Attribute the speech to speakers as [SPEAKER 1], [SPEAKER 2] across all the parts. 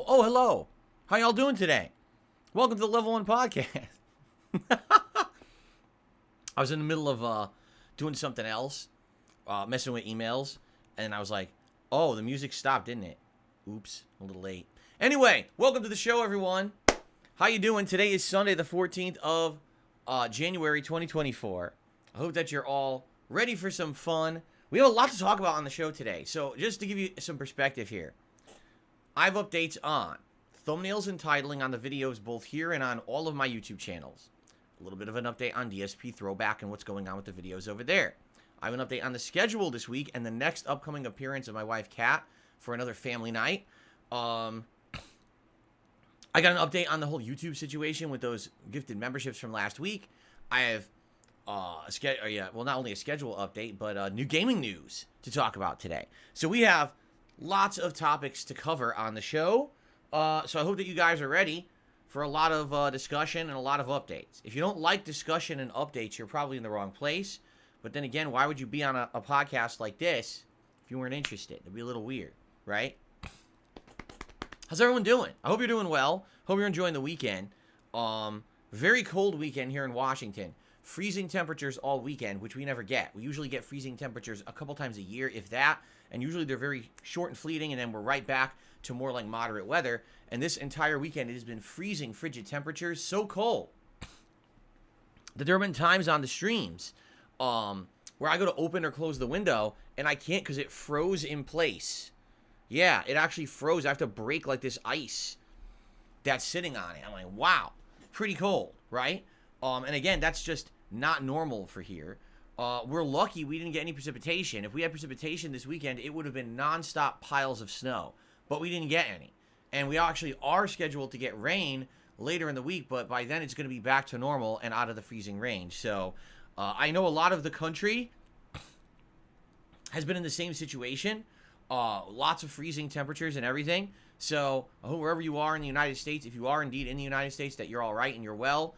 [SPEAKER 1] Oh, hello. How y'all doing today? Welcome to the Level 1 Podcast. I was in the middle of doing something else, messing with emails, and I was like, oh, the music stopped, didn't it? Oops, a little late. Anyway, welcome to the show, everyone. How you doing? Today is Sunday, the 14th of January, 2024. I hope that you're all ready for some fun. We have a lot to talk about on the show today, so just to give you some perspective here. I have updates on thumbnails and titling on the videos both here and on all of my YouTube channels. A little bit of an update on DSP Throwback and what's going on with the videos over there. I have an update on the schedule this week and the next upcoming appearance of my wife, Kat, for another family night. I got an update on the whole YouTube situation with those gifted memberships from last week. I have not only a schedule update, but new gaming news to talk about today. So we have lots of topics to cover on the show, so I hope that you guys are ready for a lot of discussion and a lot of updates. If you don't like discussion and updates, you're probably in the wrong place. But then again, why would you be on a podcast like this if you weren't interested? It'd be a little weird, right? How's everyone doing? I hope you're doing well. Hope you're enjoying the weekend. Very cold weekend here in Washington. Freezing temperatures all weekend, which we never get. We usually get freezing temperatures a couple times a year, if that. And usually they're very short and fleeting, and then we're right back to more like moderate weather. And this entire weekend, it has been freezing, frigid temperatures, so cold that there have been times on the streams where I go to open or close the window, and I can't because it froze in place. Yeah, it actually froze. I have to break like this ice that's sitting on it. I'm like, wow, pretty cold, right? And again, that's just not normal for here. We're lucky we didn't get any precipitation. If we had precipitation this weekend, it would have been nonstop piles of snow. But we didn't get any. And we actually are scheduled to get rain later in the week, but by then it's going to be back to normal and out of the freezing range. So I know a lot of the country has been in the same situation. Lots of freezing temperatures and everything. So I hope wherever you are in the United States, if you are indeed in the United States, that you're all right and you're well.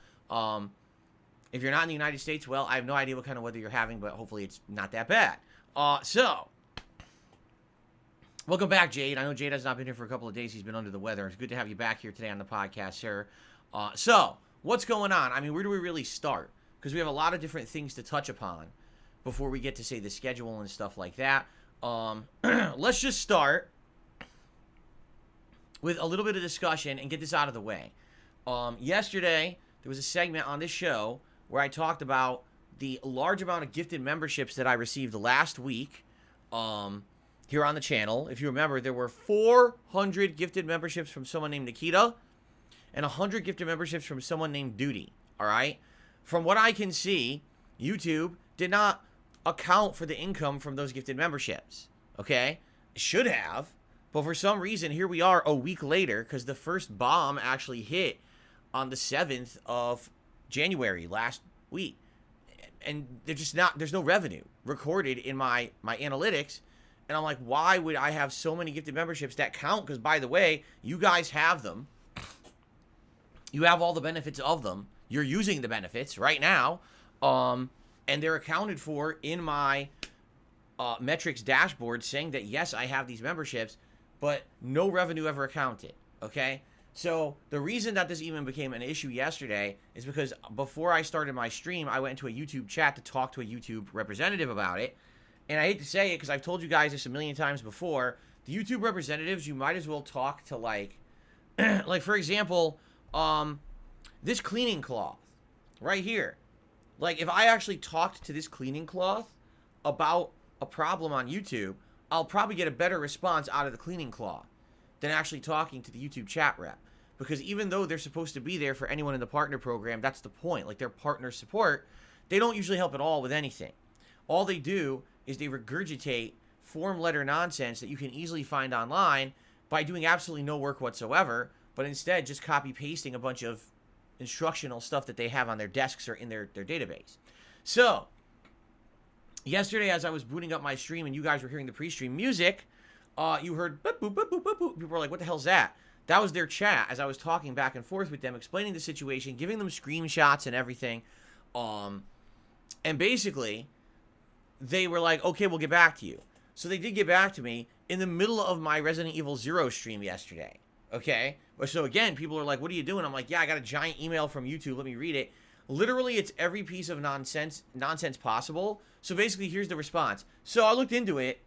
[SPEAKER 1] If you're not in the United States, well, I have no idea what kind of weather you're having, but hopefully it's not that bad. So, welcome back, Jade. I know Jade has not been here for a couple of days. He's been under the weather. It's good to have you back here today on the podcast, sir. So, what's going on? I mean, where do we really start? Because we have a lot of different things to touch upon before we get to, say, the schedule and stuff like that. Let's just start with a little bit of discussion and get this out of the way. Yesterday, there was a segment on this show where I talked about the large amount of gifted memberships that I received last week here on the channel. If you remember, there were 400 gifted memberships from someone named Nikita and 100 gifted memberships from someone named Duty, all right? From what I can see, YouTube did not account for the income from those gifted memberships, okay? It should have, But for some reason, here we are a week later, because the first bomb actually hit on the 7th of January last week. And there's no revenue recorded in my analytics. And I'm like, why would I have so many gifted memberships that count? Because, by the way, you guys have them. You have all the benefits of them. You're using the benefits right now. And they're accounted for in my metrics dashboard, saying that, yes, I have these memberships, but no revenue ever accounted, okay? So the reason that this even became an issue yesterday is because before I started my stream, I went into a YouTube chat to talk to a YouTube representative about it. And I hate to say it because I've told you guys this a million times before. The YouTube representatives, you might as well talk to like for example, this cleaning cloth right here. Like if I actually talked to this cleaning cloth about a problem on YouTube, I'll probably get a better response out of the cleaning cloth than actually talking to the YouTube chat rep. Because even though they're supposed to be there for anyone in the partner program, that's the point. Like they're partner support, they don't usually help at all with anything. All they do is they regurgitate form letter nonsense that you can easily find online by doing absolutely no work whatsoever, but instead just copy pasting a bunch of instructional stuff that they have on their desks or in their database. So yesterday, as I was booting up my stream and you guys were hearing the pre-stream music, you heard boop, boop, boop, boop, boop, boop. People were like, what the hell's that? That was their chat as I was talking back and forth with them, explaining the situation, giving them screenshots and everything. And basically, they were like, okay, we'll get back to you. So they did get back to me in the middle of my Resident Evil 0 stream yesterday. Okay? So again, people are like, what are you doing? I'm like, yeah, I got a giant email from YouTube. Let me read it. Literally, it's every piece of nonsense possible. So basically, here's the response. So I looked into it.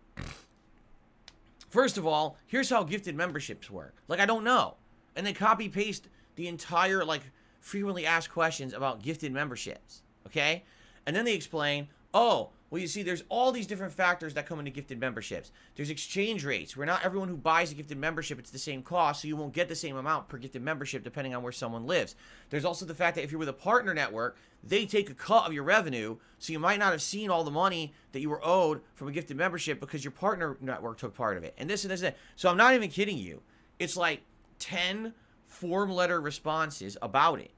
[SPEAKER 1] First of all, here's how gifted memberships work. Like, I don't know. And they copy paste the entire, like, frequently asked questions about gifted memberships. Okay? And then they explain, oh, well, you see, there's all these different factors that come into gifted memberships. There's exchange rates, where not everyone who buys a gifted membership, it's the same cost, so you won't get the same amount per gifted membership depending on where someone lives. There's also the fact that if you're with a partner network, they take a cut of your revenue, so you might not have seen all the money that you were owed from a gifted membership because your partner network took part of it. And this and this and that. So I'm not even kidding you. It's like 10 form letter responses about it,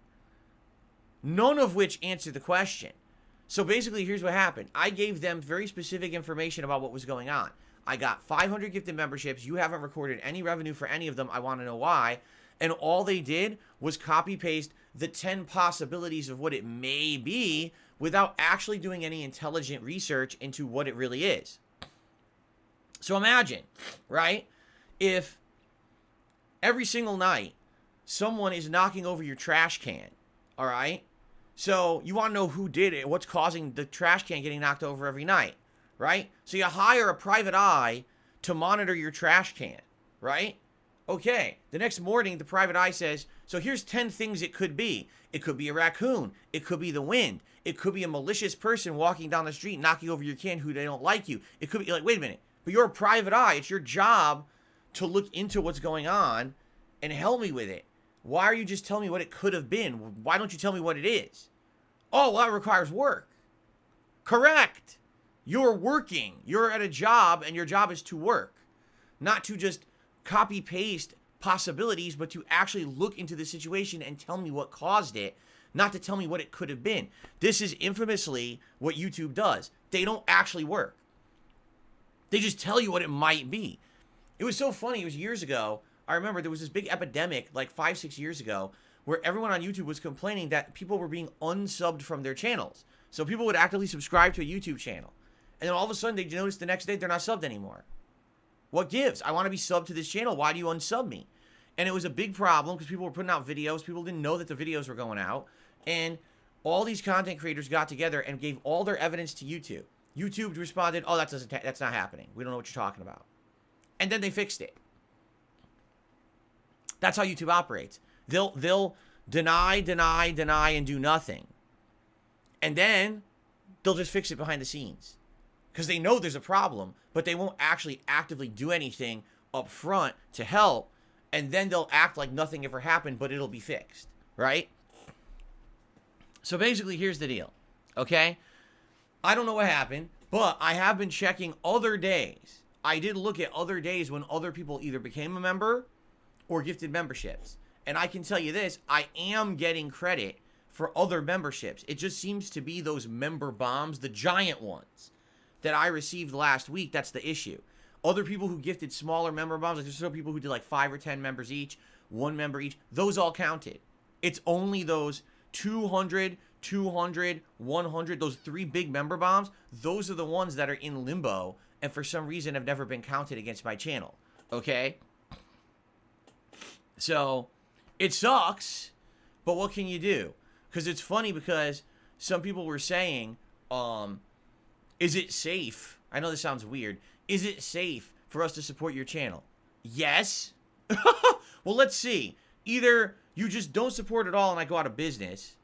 [SPEAKER 1] none of which answer the question. So basically, here's what happened. I gave them very specific information about what was going on. I got 500 gifted memberships. You haven't recorded any revenue for any of them. I want to know why. And all they did was copy paste the 10 possibilities of what it may be without actually doing any intelligent research into what it really is. So imagine, right, if every single night someone is knocking over your trash can, all right? So you want to know who did it, what's causing the trash can getting knocked over every night, right? So you hire a private eye to monitor your trash can, right? Okay, the next morning, the private eye says, so here's 10 things it could be. It could be a raccoon. It could be the wind. It could be a malicious person walking down the street, knocking over your can who they don't like you. It could be like, wait a minute, but you're a private eye. It's your job to look into what's going on and help me with it. Why are you just telling me what it could have been? Why don't you tell me what it is? Oh, well, that requires work. Correct. You're working. You're at a job, and your job is to work. Not to just copy-paste possibilities, but to actually look into the situation and tell me what caused it, not to tell me what it could have been. This is infamously what YouTube does. They don't actually work. They just tell you what it might be. It was so funny. It was years ago. I remember there was this big epidemic like 5-6 years ago where everyone on YouTube was complaining that people were being unsubbed from their channels. So people would actively subscribe to a YouTube channel. And then all of a sudden, they notice the next day they're not subbed anymore. What gives? I want to be subbed to this channel. Why do you unsub me? And it was a big problem because people were putting out videos. People didn't know that the videos were going out. And all these content creators got together and gave all their evidence to YouTube. YouTube responded, oh, that's not happening. We don't know what you're talking about. And then they fixed it. That's how YouTube operates. They'll deny, and do nothing. And then they'll just fix it behind the scenes. Because they know there's a problem, but they won't actually actively do anything up front to help. And then they'll act like nothing ever happened, but it'll be fixed. Right? So basically, here's the deal. Okay? I don't know what happened, but I have been checking other days I did look at other days when other people either became a member or gifted memberships. And I can tell you this, I am getting credit for other memberships. It just seems to be those member bombs, the giant ones that I received last week. That's the issue. Other people who gifted smaller member bombs, like there's some people who did like 5 or 10 members each, 1 member each, those all counted. It's only those 200, 200, 100, those 3 big member bombs, those are the ones that are in limbo and for some reason have never been counted against my channel, okay? So, it sucks, but what can you do? Because it's funny because some people were saying, is it safe? I know this sounds weird. Is it safe for us to support your channel? Yes. Well, let's see. Either you just don't support at all and I go out of business,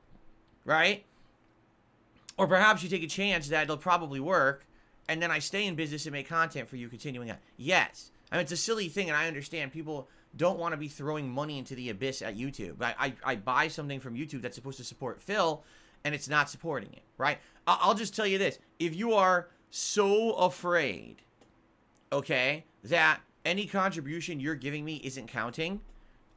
[SPEAKER 1] right? Or perhaps you take a chance that it'll probably work and then I stay in business and make content for you continuing on. Yes. I mean, it's a silly thing and I understand people don't want to be throwing money into the abyss at YouTube. I buy something from YouTube that's supposed to support Phil and it's not supporting it, right? I'll just tell you this. If you are so afraid, okay, that any contribution you're giving me isn't counting,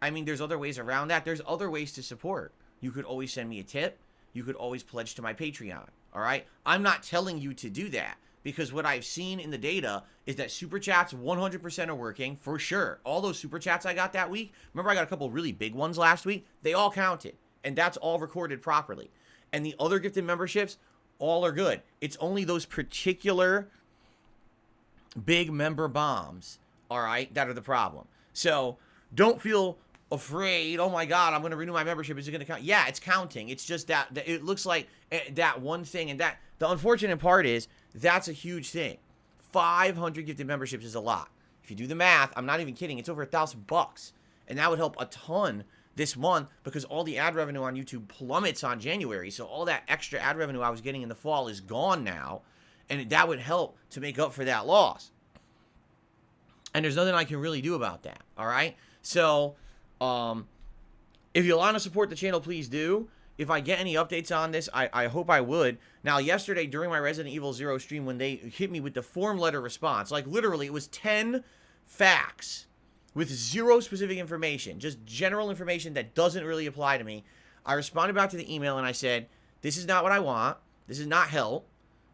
[SPEAKER 1] I mean, there's other ways around that. There's other ways to support. You could always send me a tip. You could always pledge to my Patreon, all right? I'm not telling you to do that because what I've seen in the data is that Super Chats 100% are working, for sure. All those Super Chats I got that week, remember I got a couple really big ones last week? They all counted, and that's all recorded properly. And the other gifted memberships, all are good. It's only those particular big member bombs, all right, that are the problem. So don't feel afraid, oh my God, I'm going to renew my membership. Is it going to count? Yeah, it's counting. It's just that it looks like that one thing. And that the unfortunate part is that's a huge thing. 500 gifted memberships is a lot. If you do the math, I'm not even kidding. It's over $1,000. And that would help a ton this month because all the ad revenue on YouTube plummets on January. So all that extra ad revenue I was getting in the fall is gone now. And that would help to make up for that loss. And there's nothing I can really do about that. All right. So, if you want to support the channel, please do. If I get any updates on this, I hope I would. Now, yesterday during my Resident Evil 0 stream, when they hit me with the form letter response, like literally it was 10 facts with 0 specific information, just general information that doesn't really apply to me. I responded back to the email and I said, this is not what I want. This is not help.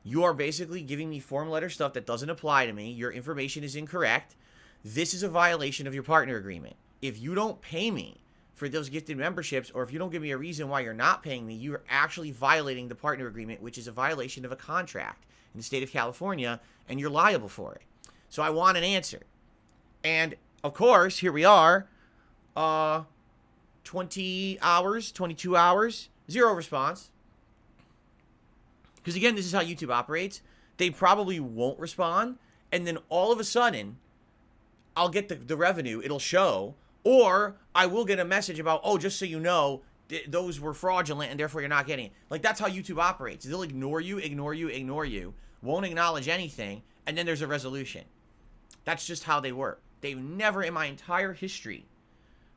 [SPEAKER 1] You are basically giving me form letter stuff that doesn't apply to me. Your information is incorrect. This is a violation of your partner agreement. If you don't pay me for those gifted memberships, or if you don't give me a reason why you're not paying me, you are actually violating the partner agreement, which is a violation of a contract in the state of California, and you're liable for it. So I want an answer. And, of course, here we are, 20 hours, 22 hours, 0 response. Because, again, this is how YouTube operates. They probably won't respond, and then all of a sudden, I'll get the revenue, it'll show, or I will get a message about, oh, just so you know, those were fraudulent and therefore you're not getting it. Like, that's how YouTube operates. They'll ignore you, ignore you, ignore you, won't acknowledge anything, and then there's a resolution. That's just how they work. They've never, in my entire history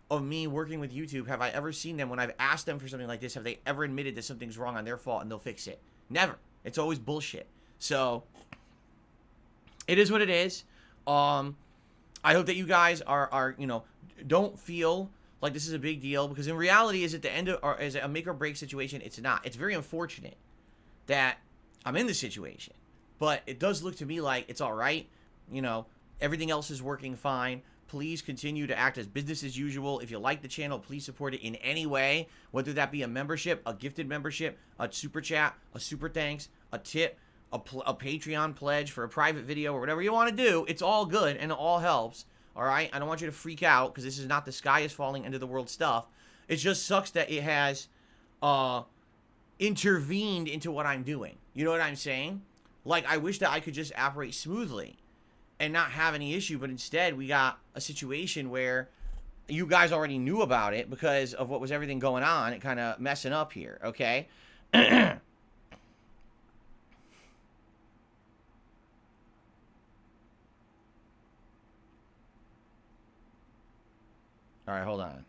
[SPEAKER 1] of me working with YouTube, have I ever seen them, when I've asked them for something like this, have they ever admitted that something's wrong on their fault and they'll fix it? Never. It's always bullshit. So, it is what it is. I hope that you guys are, you know, don't feel like this is a big deal, because in reality, is it the end of, or is it a make or break situation? It's not. It's very unfortunate that I'm in this situation, but it does look to me like it's all right. You know, everything else is working fine. Please continue to act as business as usual. If you like the channel, please support it in any way, whether that be a membership, a gifted membership, a super chat, a super thanks, a tip, a Patreon pledge for a private video, or whatever you want to do. It's all good and it all helps. All right, I don't want you to freak out, because this is not the sky is falling, end of the world stuff. It just sucks that it has intervened into what I'm doing. You know what I'm saying? Like, I wish that I could just operate smoothly and not have any issue, but instead we got a situation where you guys already knew about it because of what was everything going on. It kind of messing up here, okay? All right, hold on.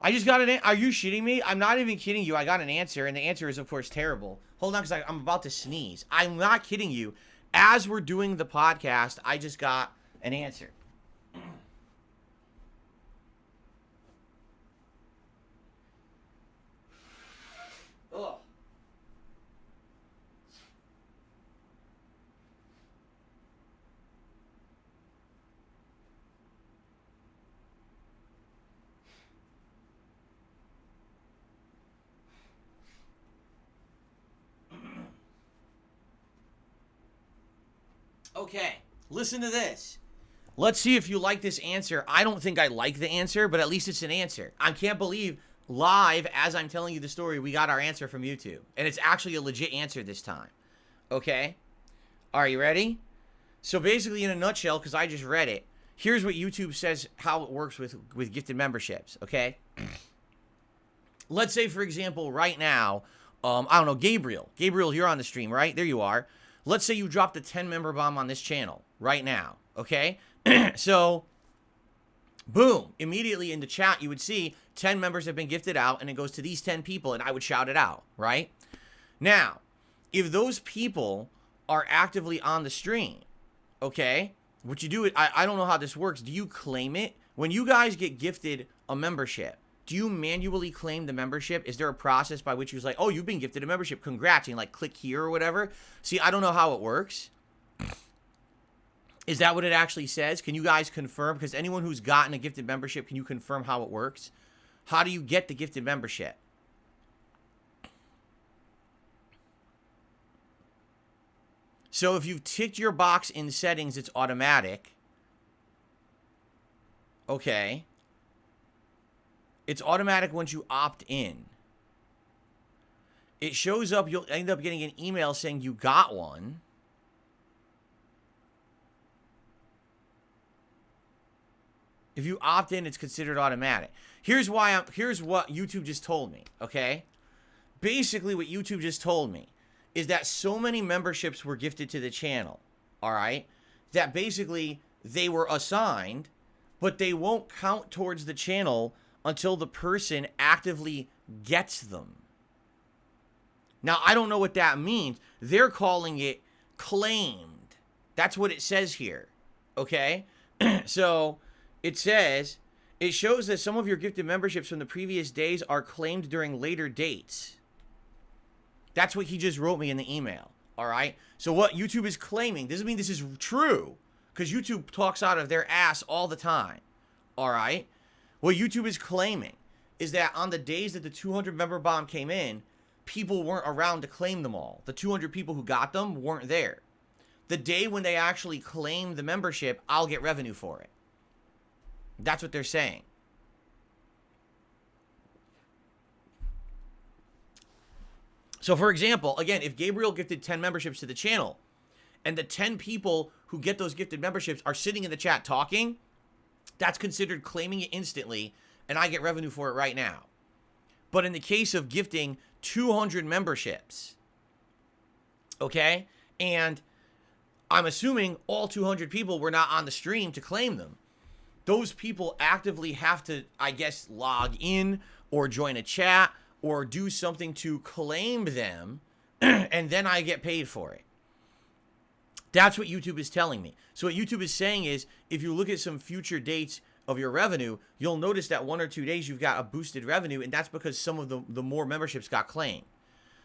[SPEAKER 1] I just got an. Are you shitting me? I'm not even kidding you. I got an answer, and the answer is, of course, terrible. Hold on, because I'm about to sneeze. I'm not kidding you. As we're doing the podcast, I just got an answer. Ugh. Okay, listen to this. Let's see if you like this answer. I don't think I like the answer, but at least it's an answer. I can't believe live, as I'm telling you the story, we got our answer from YouTube. And it's actually a legit answer this time. Okay? Are you ready? So basically, in a nutshell, because I just read it, here's what YouTube says how it works with gifted memberships, okay? Let's say, for example, right now, I don't know, Gabriel. Gabriel, you're on the stream, right? There you are. Let's say you dropped a 10-member bomb on this channel right now, okay? So, boom, immediately in the chat, you would see 10 members have been gifted out, and it goes to these 10 people, and I would shout it out, right? Now, if those people are actively on the stream, okay, what you do, I don't know how this works. Do you claim it? When you guys get gifted a membership, do you manually claim the membership? Is there a process by which you're like, oh, you've been gifted a membership, congrats, and like click here or whatever? See, I don't know how it works. Is that what it actually says? Can you guys confirm? Because anyone who's gotten a gifted membership, can you confirm how it works? How do you get the gifted membership? So if you've ticked your box in settings, it's automatic. Okay. It's automatic once you opt in. It shows up, you'll end up getting an email saying you got one. If you opt in, it's considered automatic. Here's what YouTube just told me, okay? Basically, what YouTube just told me is that so many memberships were gifted to the channel, all right? That basically they were assigned, but they won't count towards the channel until the person actively gets them. Now, I don't know what that means. They're calling it claimed. That's what it says here, okay? So it says, it shows that some of your gifted memberships from the previous days are claimed during later dates. That's what he just wrote me in the email, all right? So what YouTube is claiming, doesn't mean this is true, because YouTube talks out of their ass all the time, all right? What YouTube is claiming is that on the days that the 200 member bomb came in, people weren't around to claim them all. The 200 people who got them weren't there. The day when they actually claim the membership, I'll get revenue for it. That's what they're saying. So, for example, again, if Gabriel gifted 10 memberships to the channel, and the 10 people who get those gifted memberships are sitting in the chat talking, that's considered claiming it instantly, and I get revenue for it right now. But in the case of gifting 200 memberships, okay, and I'm assuming all 200 people were not on the stream to claim them, those people actively have to, I guess, log in or join a chat or do something to claim them, and then I get paid for it. That's what YouTube is telling me. So what YouTube is saying is, if you look at some future dates of your revenue, you'll notice that 1 or 2 days you've got a boosted revenue, and that's because some of the more memberships got claimed.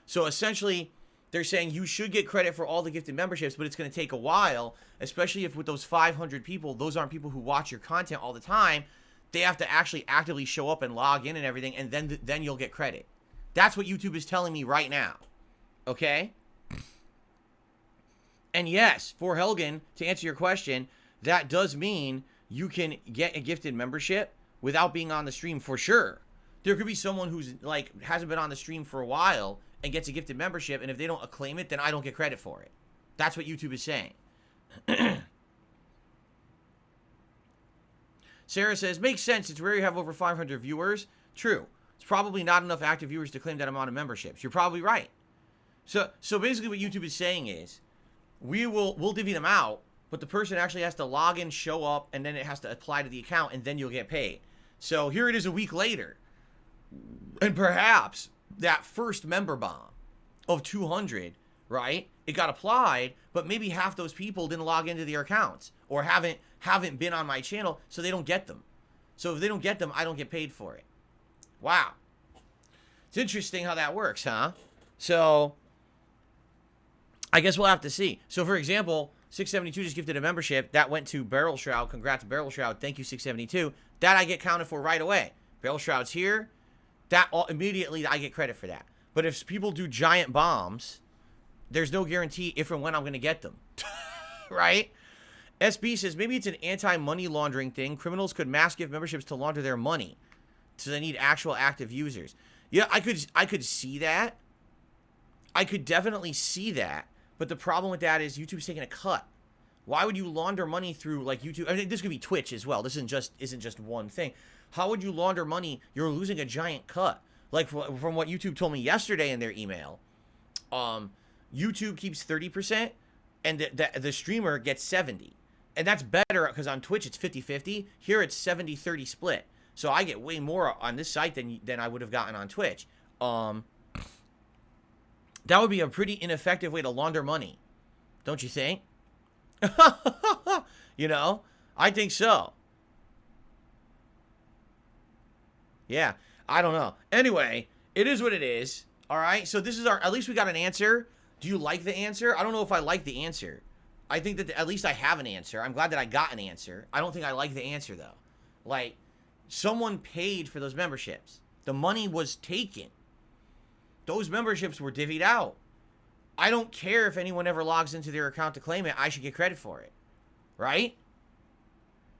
[SPEAKER 1] So essentially, they're saying you should get credit for all the gifted memberships, but it's going to take a while, especially if with those 500 people, those aren't people who watch your content all the time. They have to actually actively show up and log in and everything, and then you'll get credit. That's what YouTube is telling me right now. Okay? And yes, for Helgen, to answer your question, that does mean you can get a gifted membership without being on the stream for sure. There could be someone who's like hasn't been on the stream for a while and gets a gifted membership, and if they don't acclaim it, then I don't get credit for it. That's what YouTube is saying. Sarah says, makes sense. It's rare you have over 500 viewers. True. It's probably not enough active viewers to claim that amount of memberships. You're probably right. So basically what YouTube is saying is, we'll divvy them out, but the person actually has to log in, show up, and then it has to apply to the account, and then you'll get paid. So here it is a week later. And perhaps that first member bomb of 200, right? It got applied, but maybe half those people didn't log into their accounts or haven't been on my channel, so they don't get them. So if they don't get them, I don't get paid for it. Wow. It's interesting how that works, huh? So I guess we'll have to see. So for example, 672 just gifted a membership. That went to Barrel Shroud. Congrats, Barrel Shroud. Thank you, 672. That I get counted for right away. Barrel Shroud's here. That immediately I get credit for that. But if people do giant bombs, there's no guarantee if and when I'm going to get them. Right? SB says, maybe it's an anti-money laundering thing. Criminals could mass gift memberships to launder their money. So they need actual active users. Yeah, I could see that. I could definitely see that. But the problem with that is YouTube's taking a cut. Why would you launder money through like YouTube? I mean, this could be Twitch as well. This isn't just one thing. How would you launder money? You're losing a giant cut. Like from what YouTube told me yesterday in their email, YouTube keeps 30% and the streamer gets 70. And that's better because on Twitch it's 50-50. Here it's 70-30 split. So I get way more on this site than I would have gotten on Twitch. That would be a pretty ineffective way to launder money. Don't you think? You know? I think so. Yeah. I don't know. Anyway, it is what it is. All right? So this is at least we got an answer. Do you like the answer? I don't know if I like the answer. I think that at least I have an answer. I'm glad that I got an answer. I don't think I like the answer, though. Like, someone paid for those memberships. The money was taken. Those memberships were divvied out. I don't care if anyone ever logs into their account to claim it. I should get credit for it. Right?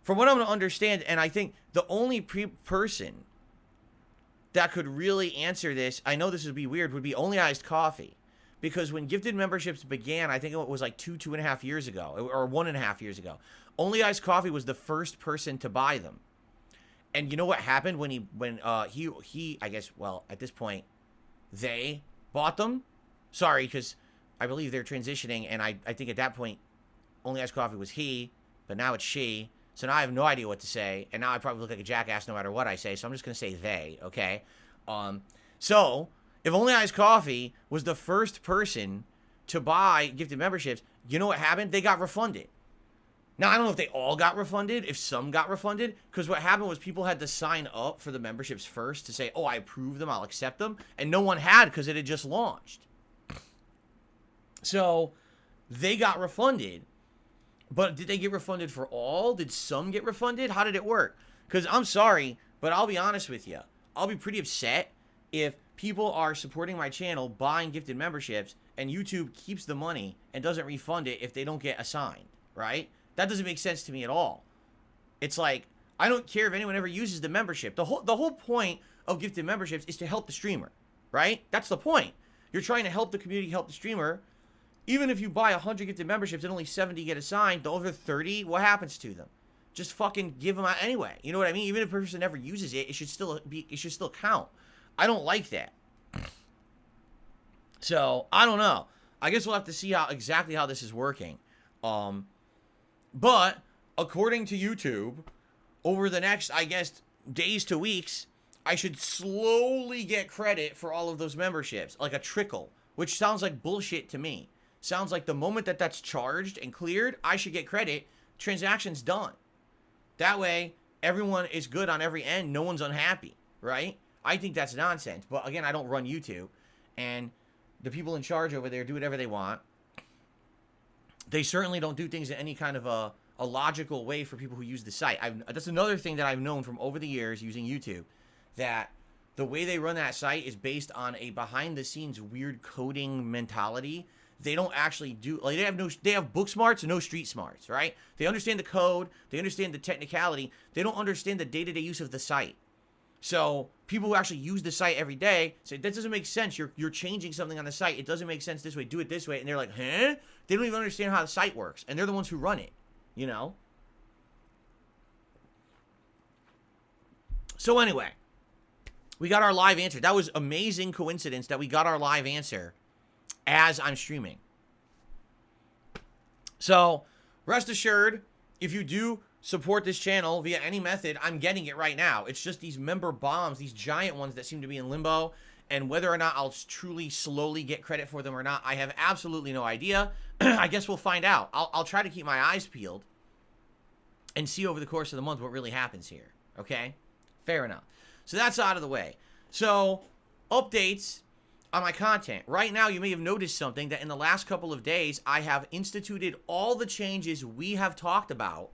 [SPEAKER 1] From what I'm going to understand, and I think the only person that could really answer this, I know this would be weird, would be Only Iced Coffee. Because when gifted memberships began, I think it was like 2.5 years ago, or 1.5 years ago. Only Iced Coffee was the first person to buy them. And you know what happened when he I guess, well, at this point, they bought them? Sorry, because I believe they're transitioning, and I think at that point, Only Iced Coffee was he, but now it's she. So now I have no idea what to say, and now I probably look like a jackass no matter what I say, so I'm just going to say they, okay? So, if Only Iced Coffee was the first person to buy gifted memberships, you know what happened? They got refunded. Now, I don't know if they all got refunded, if some got refunded, because what happened was people had to sign up for the memberships first to say, oh, I approve them, I'll accept them, and no one had because it had just launched. So, they got refunded, but did they get refunded for all? Did some get refunded? How did it work? Because I'm sorry, but I'll be honest with you. I'll be pretty upset if people are supporting my channel, buying gifted memberships, and YouTube keeps the money and doesn't refund it if they don't get assigned, right? That doesn't make sense to me at all. It's like, I don't care if anyone ever uses the membership. The whole point of gifted memberships is to help the streamer, right? That's the point. You're trying to help the community, help the streamer. Even if you buy 100 gifted memberships and only 70 get assigned, the other 30, what happens to them? Just fucking give them out anyway. You know what I mean? Even if a person never uses it, it should still count. I don't like that. So, I don't know. I guess we'll have to see exactly how this is working. But, according to YouTube, over the next, I guess, days to weeks, I should slowly get credit for all of those memberships. Like a trickle. Which sounds like bullshit to me. Sounds like the moment that that's charged and cleared, I should get credit. Transaction's done. That way, everyone is good on every end. No one's unhappy, right? I think that's nonsense. But again, I don't run YouTube. And the people in charge over there do whatever they want. They certainly don't do things in any kind of a logical way for people who use the site. That's another thing that I've known from over the years using YouTube. That the way they run that site is based on a behind-the-scenes weird coding mentality. They don't actually do, like, they have book smarts and no street smarts, right? They understand the code, they understand the technicality, they don't understand the day-to-day use of the site. So people who actually use the site every day say, that doesn't make sense, you're changing something on the site, it doesn't make sense this way, do it this way, and they're like, huh? They don't even understand how the site works, and they're the ones who run it, you know? So anyway, we got our live answer. That was amazing coincidence that we got our live answer as I'm streaming. So, rest assured, if you do support this channel via any method, I'm getting it right now. It's just these member bombs, these giant ones that seem to be in limbo, and whether or not I'll truly slowly get credit for them or not, I have absolutely no idea. I guess we'll find out. I'll try to keep my eyes peeled and see over the course of the month what really happens here, okay? Fair enough. So that's out of the way. So, updates on my content. Right now, you may have noticed something, that in the last couple of days, I have instituted all the changes we have talked about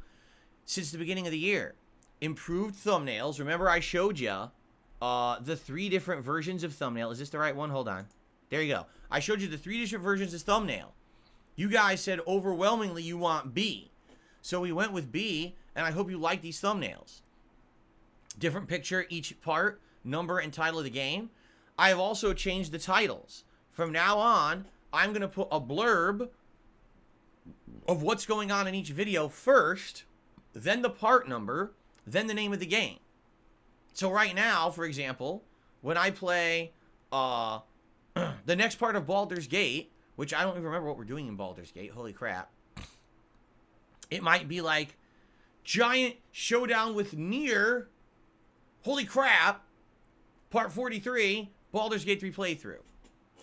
[SPEAKER 1] since the beginning of the year. Improved thumbnails. Remember I showed you the 3 different versions of thumbnail. Is this the right one? Hold on. There you go. I showed you the 3 different versions of thumbnail. You guys said overwhelmingly you want B. So we went with B, and I hope you like these thumbnails. Different picture, each part, number, and title of the game. I have also changed the titles. From now on, I'm going to put a blurb of what's going on in each video first, then the part number, then the name of the game. So right now, for example, when I play the next part of Baldur's Gate, which I don't even remember what we're doing in Baldur's Gate, holy crap. It might be like, giant showdown with Nier, holy crap, part 43, Baldur's Gate 3 playthrough.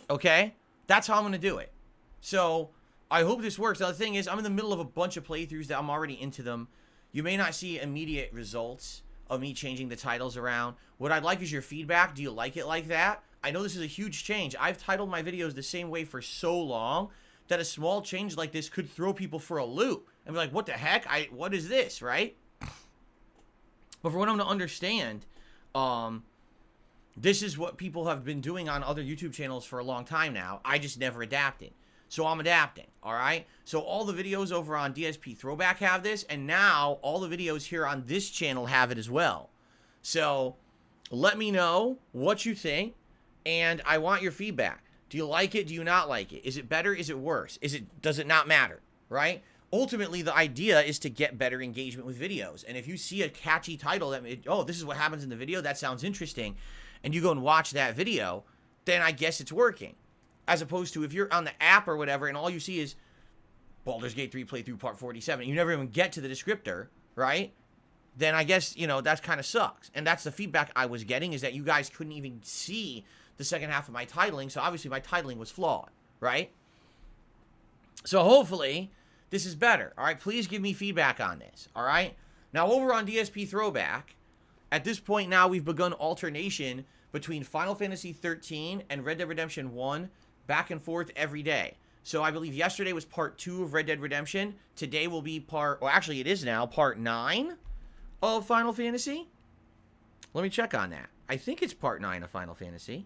[SPEAKER 1] Okay? That's how I'm going to do it. So, I hope this works. The other thing is, I'm in the middle of a bunch of playthroughs that I'm already into them. You may not see immediate results of me changing the titles around. What I'd like is your feedback. Do you like it like that? I know this is a huge change. I've titled my videos the same way for so long that a small change like this could throw people for a loop. And be like, what the heck? What is this, right? But for what I'm to understand, this is what people have been doing on other YouTube channels for a long time now. I just never adapted. So I'm adapting, all right? So all the videos over on DSP Throwback have this, and now all the videos here on this channel have it as well. So let me know what you think, and I want your feedback. Do you like it? Do you not like it? Is it better? Is it worse? Does it not matter, right? Ultimately, the idea is to get better engagement with videos. And if you see a catchy title that, oh, this is what happens in the video, that sounds interesting, and you go and watch that video, then I guess it's working. As opposed to if you're on the app or whatever, and all you see is Baldur's Gate 3 playthrough part 47, and you never even get to the descriptor, right? Then I guess, that kind of sucks. And that's the feedback I was getting, is that you guys couldn't even see the second half of my titling, so obviously my titling was flawed, right? So hopefully this is better, all right? Please give me feedback on this, all right? Now, over on DSP Throwback, at this point now, we've begun alternation between Final Fantasy 13 and Red Dead Redemption 1, back and forth every day. So I believe yesterday was part 2 of Red Dead Redemption. Today will be actually it is now part 9 of Final Fantasy. Let me check on that. I think it's part 9 of Final Fantasy.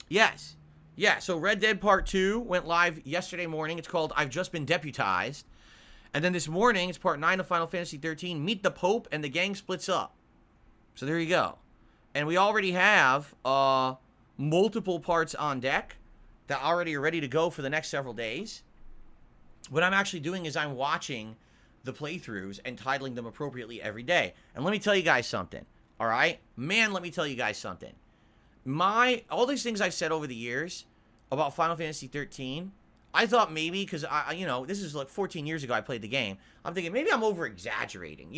[SPEAKER 1] Yes. Yeah, so Red Dead Part 2 went live yesterday morning. It's called I've Just Been Deputized. And then this morning, it's Part 9 of Final Fantasy 13. Meet the Pope, and the gang splits up. So there you go. And we already have multiple parts on deck that already are ready to go for the next several days. What I'm actually doing is I'm watching the playthroughs and titling them appropriately every day. And let me tell you guys something, all right? Man, let me tell you guys something. All these things I've said over the years about Final Fantasy 13, I thought maybe, because, this is like 14 years ago I played the game. I'm thinking maybe I'm over-exaggerating.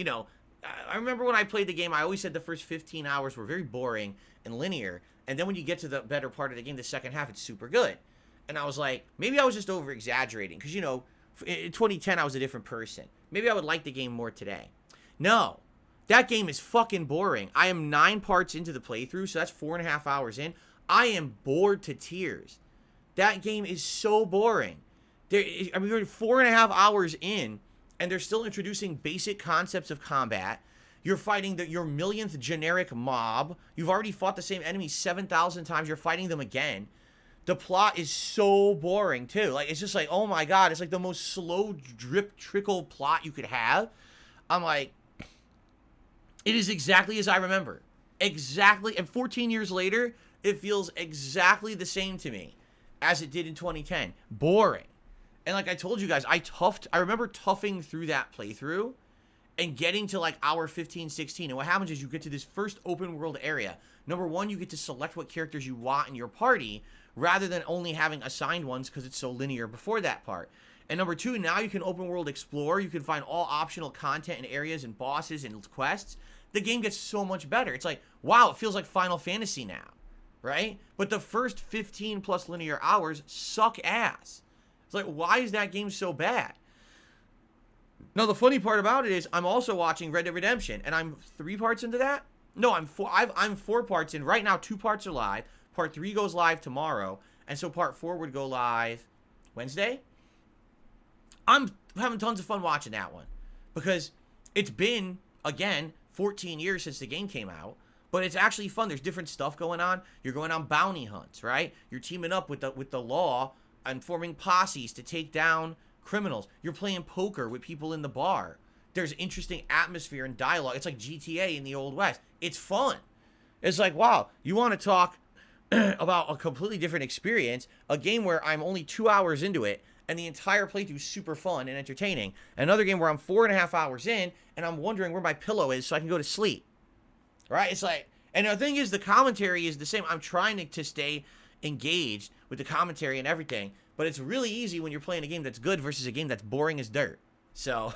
[SPEAKER 1] I remember when I played the game, I always said the first 15 hours were very boring and linear. And then when you get to the better part of the game, the second half, it's super good. And I was like, maybe I was just over-exaggerating. Because, in 2010, I was a different person. Maybe I would like the game more today. No. That game is fucking boring. I am 9 parts into the playthrough, so that's 4.5 hours in. I am bored to tears. That game is so boring. We're 4.5 hours in, and they're still introducing basic concepts of combat. You're fighting your millionth generic mob. You've already fought the same enemy 7,000 times. You're fighting them again. The plot is so boring, too. Like, it's just like, oh my god, it's like the most slow drip trickle plot you could have. I'm like, it is exactly as I remember. Exactly. And 14 years later, it feels exactly the same to me as it did in 2010. Boring. And like I told you guys, I remember toughing through that playthrough and getting to like hour 15, 16. And what happens is you get to this first open world area. Number one, you get to select what characters you want in your party rather than only having assigned ones because it's so linear before that part. And number 2, now you can open world explore. You can find all optional content and areas and bosses and quests. The game gets so much better. It's like, wow, it feels like Final Fantasy now, right? But the first 15 plus linear hours suck ass. It's like, why is that game so bad? Now, the funny part about it is I'm also watching Red Dead Redemption, and I'm 3 parts into that. No, I'm 4 parts in. Right now, 2 parts are live. Part 3 goes live tomorrow, and so part 4 would go live Wednesday. I'm having tons of fun watching that one because it's been, again, 14 years since the game came out, but it's actually fun. There's different stuff going on. You're going on bounty hunts, right? You're teaming up with the law and forming posses to take down criminals. You're playing poker with people in the bar. There's interesting atmosphere and dialogue. It's like GTA in the Old West. It's fun. It's like, wow, you want to talk about a completely different experience, a game where I'm only 2 hours into it, and the entire playthrough is super fun and entertaining. Another game where I'm 4.5 hours in, and I'm wondering where my pillow is so I can go to sleep. Right? It's like, and the thing is, the commentary is the same. I'm trying to stay engaged with the commentary and everything, but it's really easy when you're playing a game that's good versus a game that's boring as dirt. So,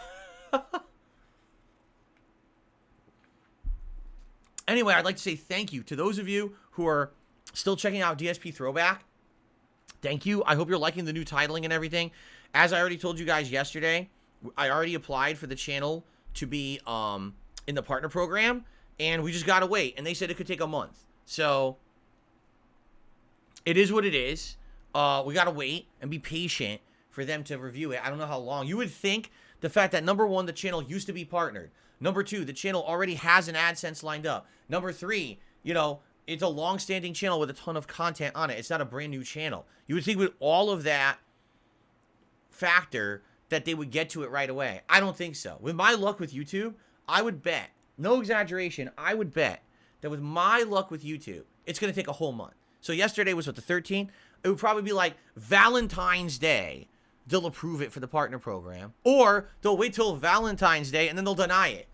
[SPEAKER 1] anyway, I'd like to say thank you to those of you who are still checking out DSP Throwback. Thank you. I hope you're liking the new titling and everything. As I already told you guys yesterday, I already applied for the channel to be in the partner program, and we just gotta wait. And they said it could take a month. So, it is what it is. We gotta wait and be patient for them to review it. I don't know how long. You would think the fact that, number 1, the channel used to be partnered. Number 2, the channel already has an AdSense lined up. Number 3, you know, it's a long-standing channel with a ton of content on it. It's not a brand new channel. You would think with all of that factor that they would get to it right away. I don't think so. With my luck with YouTube, I would bet, no exaggeration, I would bet that with my luck with YouTube, it's going to take a whole month. So yesterday was, what, the 13th? It would probably be like Valentine's Day. They'll approve it for the partner program. Or they'll wait till Valentine's Day and then they'll deny it.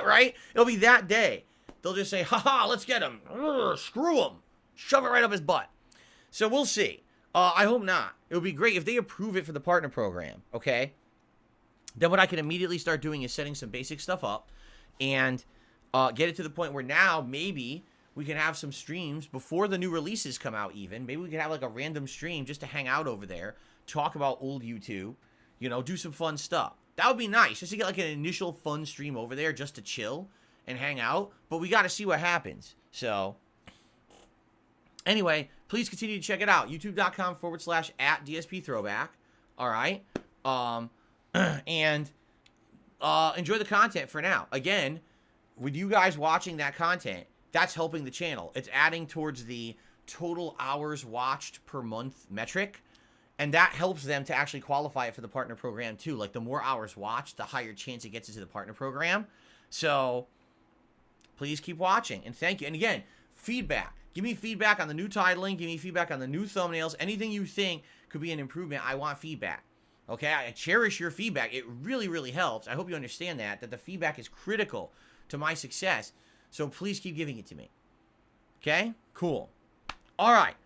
[SPEAKER 1] Right? It'll be that day. They'll just say, haha, let's get him. Ugh, screw him. Shove it right up his butt. So we'll see. I hope not. It would be great if they approve it for the partner program, okay? Then what I can immediately start doing is setting some basic stuff up and get it to the point where now maybe we can have some streams before the new releases come out even. Maybe we can have like a random stream just to hang out over there, talk about old YouTube, you know, do some fun stuff. That would be nice, just to get like an initial fun stream over there just to chill and hang out, but we got to see what happens. So, anyway, please continue to check it out. YouTube.com/@DSP Throwback. All right. And enjoy the content for now. Again, with you guys watching that content, that's helping the channel. It's adding towards the total hours watched per month metric. And that helps them to actually qualify it for the partner program too. Like the more hours watched, the higher chance it gets into the partner program. So, please keep watching, and thank you. And again, feedback. Give me feedback on the new titling. Give me feedback on the new thumbnails. Anything you think could be an improvement, I want feedback. Okay? I cherish your feedback. It really, really helps. I hope you understand that the feedback is critical to my success. So please keep giving it to me. Okay? Cool. All right.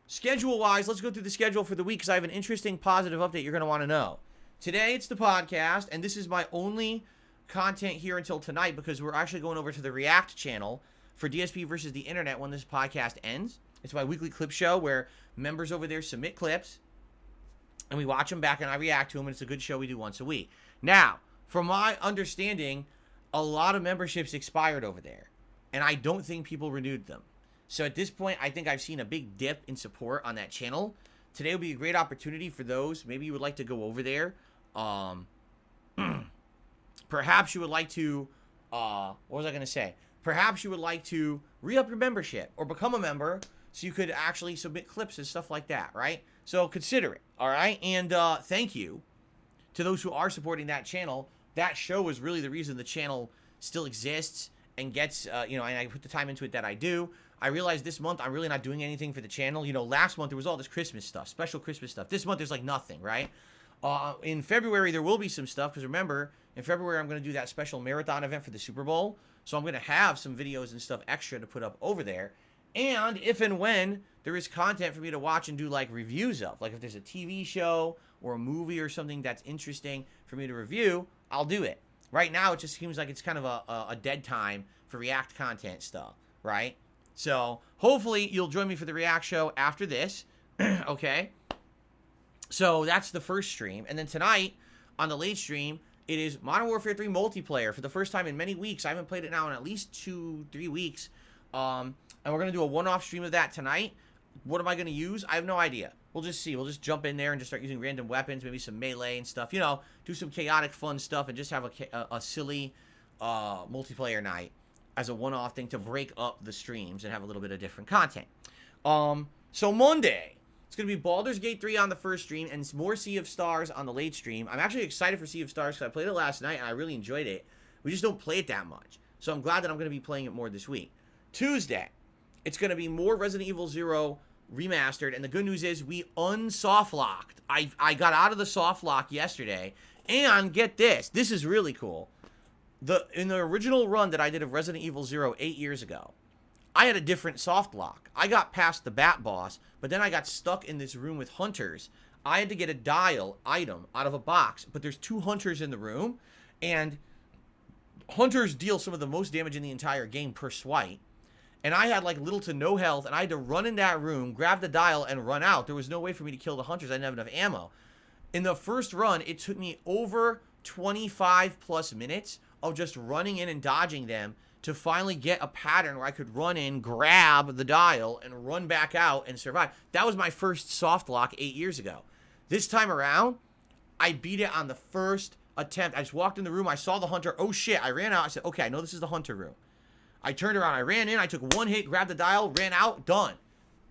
[SPEAKER 1] Schedule-wise, let's go through the schedule for the week because I have an interesting positive update you're going to want to know. Today, it's the podcast, and this is my only content here until tonight because we're actually going over to the React channel for DSP versus the Internet when this podcast ends. It's my weekly clip show where members over there submit clips and we watch them back and I react to them, and it's a good show we do once a week. Now, from my understanding, a lot of memberships expired over there and I don't think people renewed them. So at this point, I think I've seen a big dip in support on that channel. Today will be a great opportunity for those. Maybe you would like to go over there. Perhaps you would like to, what was I going to say? Perhaps you would like to re-up your membership or become a member so you could actually submit clips and stuff like that, right? So consider it, all right? And thank you to those who are supporting that channel. That show is really the reason the channel still exists and gets, you know, and I put the time into it that I do. I realized this month I'm really not doing anything for the channel. You know, last month there was all this Christmas stuff, special Christmas stuff. This month there's like nothing, right? In February there will be some stuff because remember, in February I'm going to do that special marathon event for the Super Bowl. So I'm going to have some videos and stuff extra to put up over there. And if and when there is content for me to watch and do like reviews of, like if there's a TV show or a movie or something that's interesting for me to review, I'll do it. Right now, it just seems like it's kind of a dead time for React content stuff, right? So hopefully you'll join me for the React show after this, okay? So that's the first stream. And then tonight on the late stream, it is Modern Warfare 3 multiplayer for the first time in many weeks. I haven't played it now in at least 2-3 weeks. And we're going to do a one-off stream of that tonight. What am I going to use? I have no idea. We'll just see. We'll just jump in there and just start using random weapons, maybe some melee and stuff. You know, do some chaotic fun stuff and just have a silly multiplayer night as a one-off thing to break up the streams and have a little bit of different content. So Monday, it's going to be Baldur's Gate 3 on the first stream and more Sea of Stars on the late stream. I'm actually excited for Sea of Stars because I played it last night and I really enjoyed it. We just don't play it that much. So I'm glad that I'm going to be playing it more this week. Tuesday, it's going to be more Resident Evil 0 remastered, and the good news is we unsoftlocked. I got out of the soft lock yesterday, and get this is really cool. In the original run that I did of Resident Evil 0 8 years ago, I had a different soft lock. I got past the Bat Boss, but then I got stuck in this room with hunters. I had to get a dial item out of a box, but there's 2 hunters in the room, and hunters deal some of the most damage in the entire game per swipe. And I had like little to no health, and I had to run in that room, grab the dial, and run out. There was no way for me to kill the hunters. I didn't have enough ammo. In the first run, it took me over 25 plus minutes of just running in and dodging them to finally get a pattern where I could run in, grab the dial, and run back out and survive. That was my first soft lock 8 years ago. This time around, I beat it on the first attempt. I just walked in the room. I saw the hunter. Oh, shit. I ran out. I said, okay, I know this is the hunter room. I turned around, I ran in, I took one hit, grabbed the dial, ran out, done.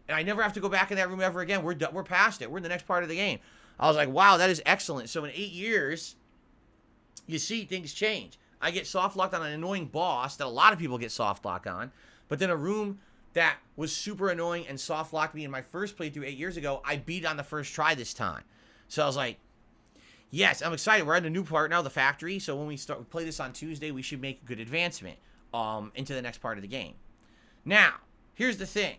[SPEAKER 1] And I never have to go back in that room ever again. We're past it. We're in the next part of the game. I was like, wow, that is excellent. So in 8 years, you see things change. I get soft locked on an annoying boss that a lot of people get soft lock on. But then a room that was super annoying and soft locked me in my first playthrough 8 years ago, I beat on the first try this time. So I was like, yes, I'm excited. We're at a new part now, the factory. So when we play this on Tuesday, we should make a good advancement into the next part of the game. Now, here's the thing.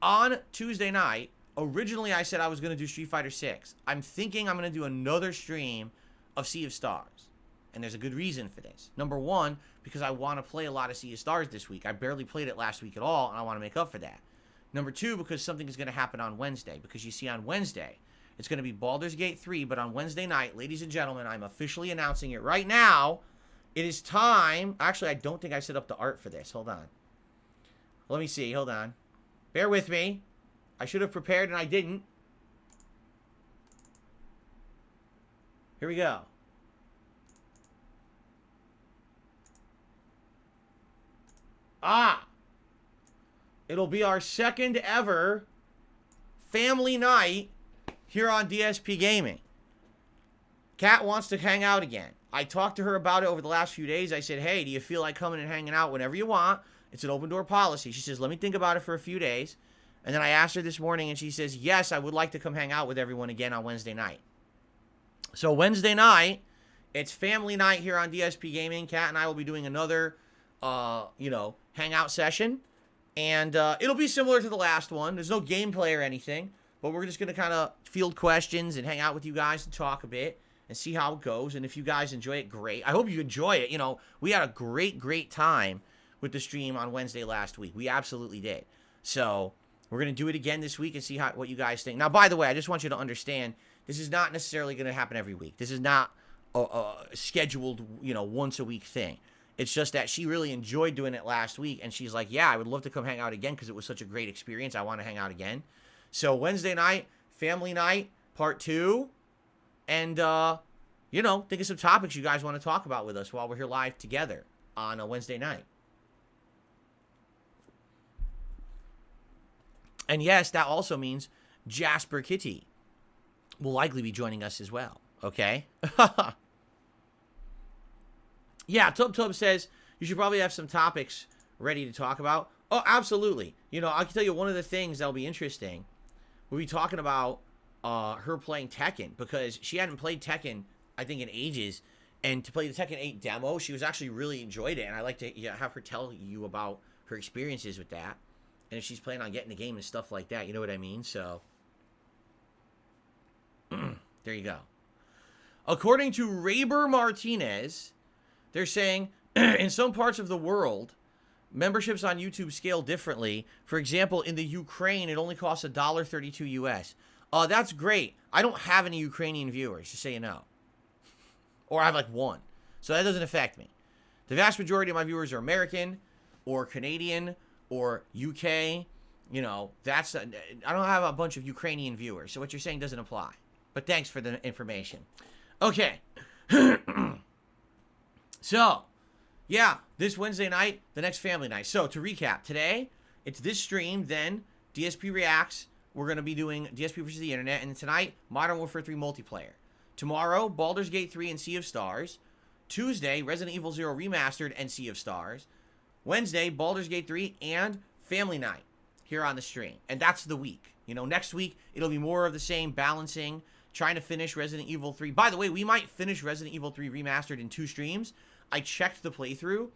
[SPEAKER 1] On Tuesday night, originally I said I was going to do Street Fighter 6. I'm thinking I'm going to do another stream of Sea of Stars. And there's a good reason for this. Number one, because I want to play a lot of Sea of Stars this week. I barely played it last week at all, and I want to make up for that. Number two, because something is going to happen on Wednesday. Because you see, on Wednesday, it's going to be Baldur's Gate 3, but on Wednesday night, ladies and gentlemen, I'm officially announcing it right now. It is time. Actually, I don't think I set up the art for this. Hold on. Let me see. Hold on. Bear with me. I should have prepared and I didn't. Here we go. It'll be our second ever family night here on DSPGaming. Kat wants to hang out again. I talked to her about it over the last few days. I said, hey, do you feel like coming and hanging out whenever you want? It's an open door policy. She says, let me think about it for a few days. And then I asked her this morning, and she says, yes, I would like to come hang out with everyone again on Wednesday night. So Wednesday night, it's family night here on DSPGaming. Kat and I will be doing another, hangout session. And it'll be similar to the last one. There's no gameplay or anything. But we're just going to kind of field questions and hang out with you guys and talk a bit. And see how it goes. And if you guys enjoy it, great. I hope you enjoy it. You know, we had a great time with the stream on Wednesday last week. We absolutely did. So we're going to do it again this week and see what you guys think. Now, by the way, I just want you to understand, this is not necessarily going to happen every week. This is not a scheduled, once a week thing. It's just that she really enjoyed doing it last week. And she's like, yeah, I would love to come hang out again because it was such a great experience. I want to hang out again. So Wednesday night, family night, part 2. And, think of some topics you guys want to talk about with us while we're here live together on a Wednesday night. And yes, that also means Jasper Kitty will likely be joining us as well. Okay? Yeah, Tub says you should probably have some topics ready to talk about. Oh, absolutely. I can tell you one of the things that'll be interesting. We'll be talking about her playing Tekken, because she hadn't played Tekken, I think, in ages. And to play the Tekken 8 demo, she was actually really enjoyed it. And I like to have her tell you about her experiences with that And if she's planning on getting the game and stuff like that, you know what I mean? So, there you go. According to Raber Martinez, they're saying in some parts of the world, memberships on YouTube scale differently. For example, in the Ukraine, it only costs $1.32 US. That's great. I don't have any Ukrainian viewers, just so you know. Or I have like one. So that doesn't affect me. The vast majority of my viewers are American or Canadian or UK. You know, I don't have a bunch of Ukrainian viewers. So what you're saying doesn't apply. But thanks for the information. Okay. So, yeah, this Wednesday night, the next family night. So, to recap, today, it's this stream, then DSP Reacts. We're going to be doing DSP versus the Internet. And tonight, Modern Warfare 3 multiplayer. Tomorrow, Baldur's Gate 3 and Sea of Stars. Tuesday, Resident Evil 0 Remastered and Sea of Stars. Wednesday, Baldur's Gate 3 and Family Night here on the stream. And that's the week. You know, next week, it'll be more of the same, balancing, trying to finish Resident Evil 3. By the way, we might finish Resident Evil 3 Remastered in 2 streams. I checked the playthrough,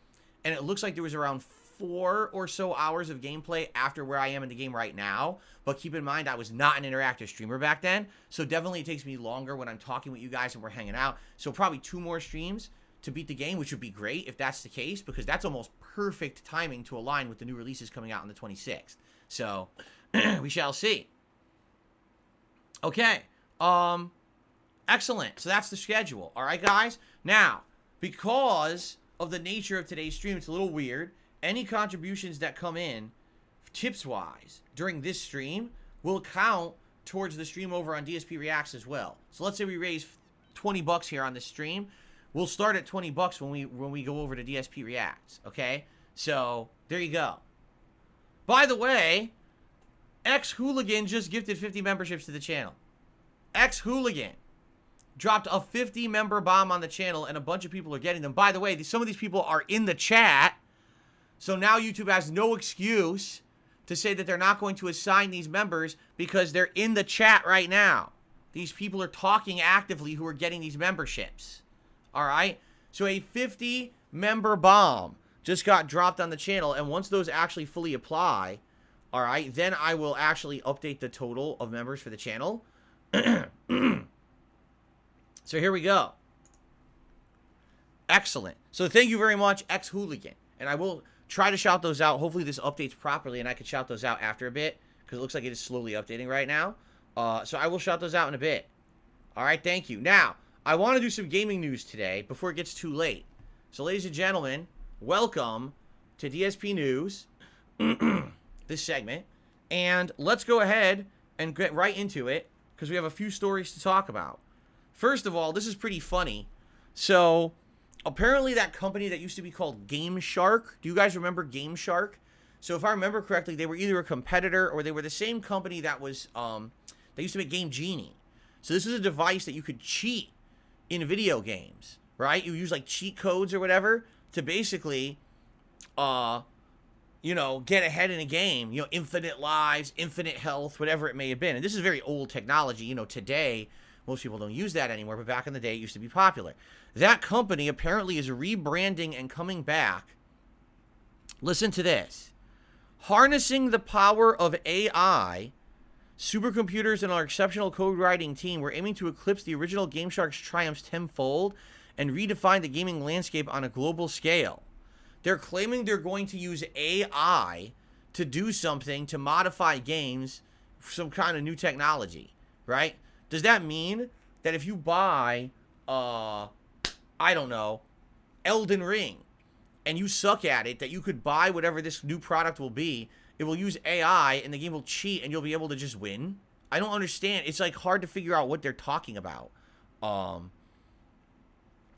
[SPEAKER 1] and it looks like there was around 4 or so hours of gameplay after where I am in the game right now. But keep in mind, I was not an interactive streamer back then, so definitely it takes me longer when I'm talking with you guys and we're hanging out. So probably 2 more streams to beat the game, which would be great if that's the case, because that's almost perfect timing to align with the new releases coming out on the 26th. So, we shall see. Okay. Excellent. So that's the schedule. All right, guys? Now, because of the nature of today's stream, it's a little weird. Any contributions that come in, tips-wise, during this stream will count towards the stream over on DSP Reacts as well. So let's say we raise $20 here on this stream. We'll start at $20 when we go over to DSP Reacts, okay? So, there you go. By the way, X-Hooligan just gifted 50 memberships to the channel. X-Hooligan dropped a 50-member bomb on the channel, and a bunch of people are getting them. By the way, some of these people are in the chat, so now YouTube has no excuse to say that they're not going to assign these members because they're in the chat right now. These people are talking actively who are getting these memberships. All right? So a 50-member bomb just got dropped on the channel, and once those actually fully apply, all right, then I will actually update the total of members for the channel. So here we go. Excellent. So thank you very much, X-Hooligan. And I will try to shout those out. Hopefully this updates properly and I can shout those out after a bit, because it looks like it is slowly updating right now. So I will shout those out in a bit. All right, thank you. Now, I want to do some gaming news today before it gets too late. So ladies and gentlemen, welcome to DSP News, this segment. And let's go ahead and get right into it, because we have a few stories to talk about. First of all, this is pretty funny. So, apparently that company that used to be called Game Shark, do you guys remember Game Shark? So if I remember correctly, they were either a competitor or they were the same company that was, they used to make Game Genie. So this is a device that you could cheat in video games, right? You use like cheat codes or whatever to basically, you know, get ahead in a game, you know, infinite lives, infinite health, whatever it may have been. And this is very old technology. You know, today, most people don't use that anymore, but back in the day, it used to be popular. That company apparently is rebranding and coming back. Listen to this. Harnessing the power of AI, supercomputers and our exceptional code writing team, we're aiming to eclipse the original Game Shark's triumphs tenfold and redefine the gaming landscape on a global scale. They're claiming they're going to use AI to do something to modify games, some kind of new technology, right? Does that mean that if you buy, I don't know, Elden Ring, and you suck at it, that you could buy whatever this new product will be, it will use AI, and the game will cheat, and you'll be able to just win? I don't understand. It's, like, hard to figure out what they're talking about,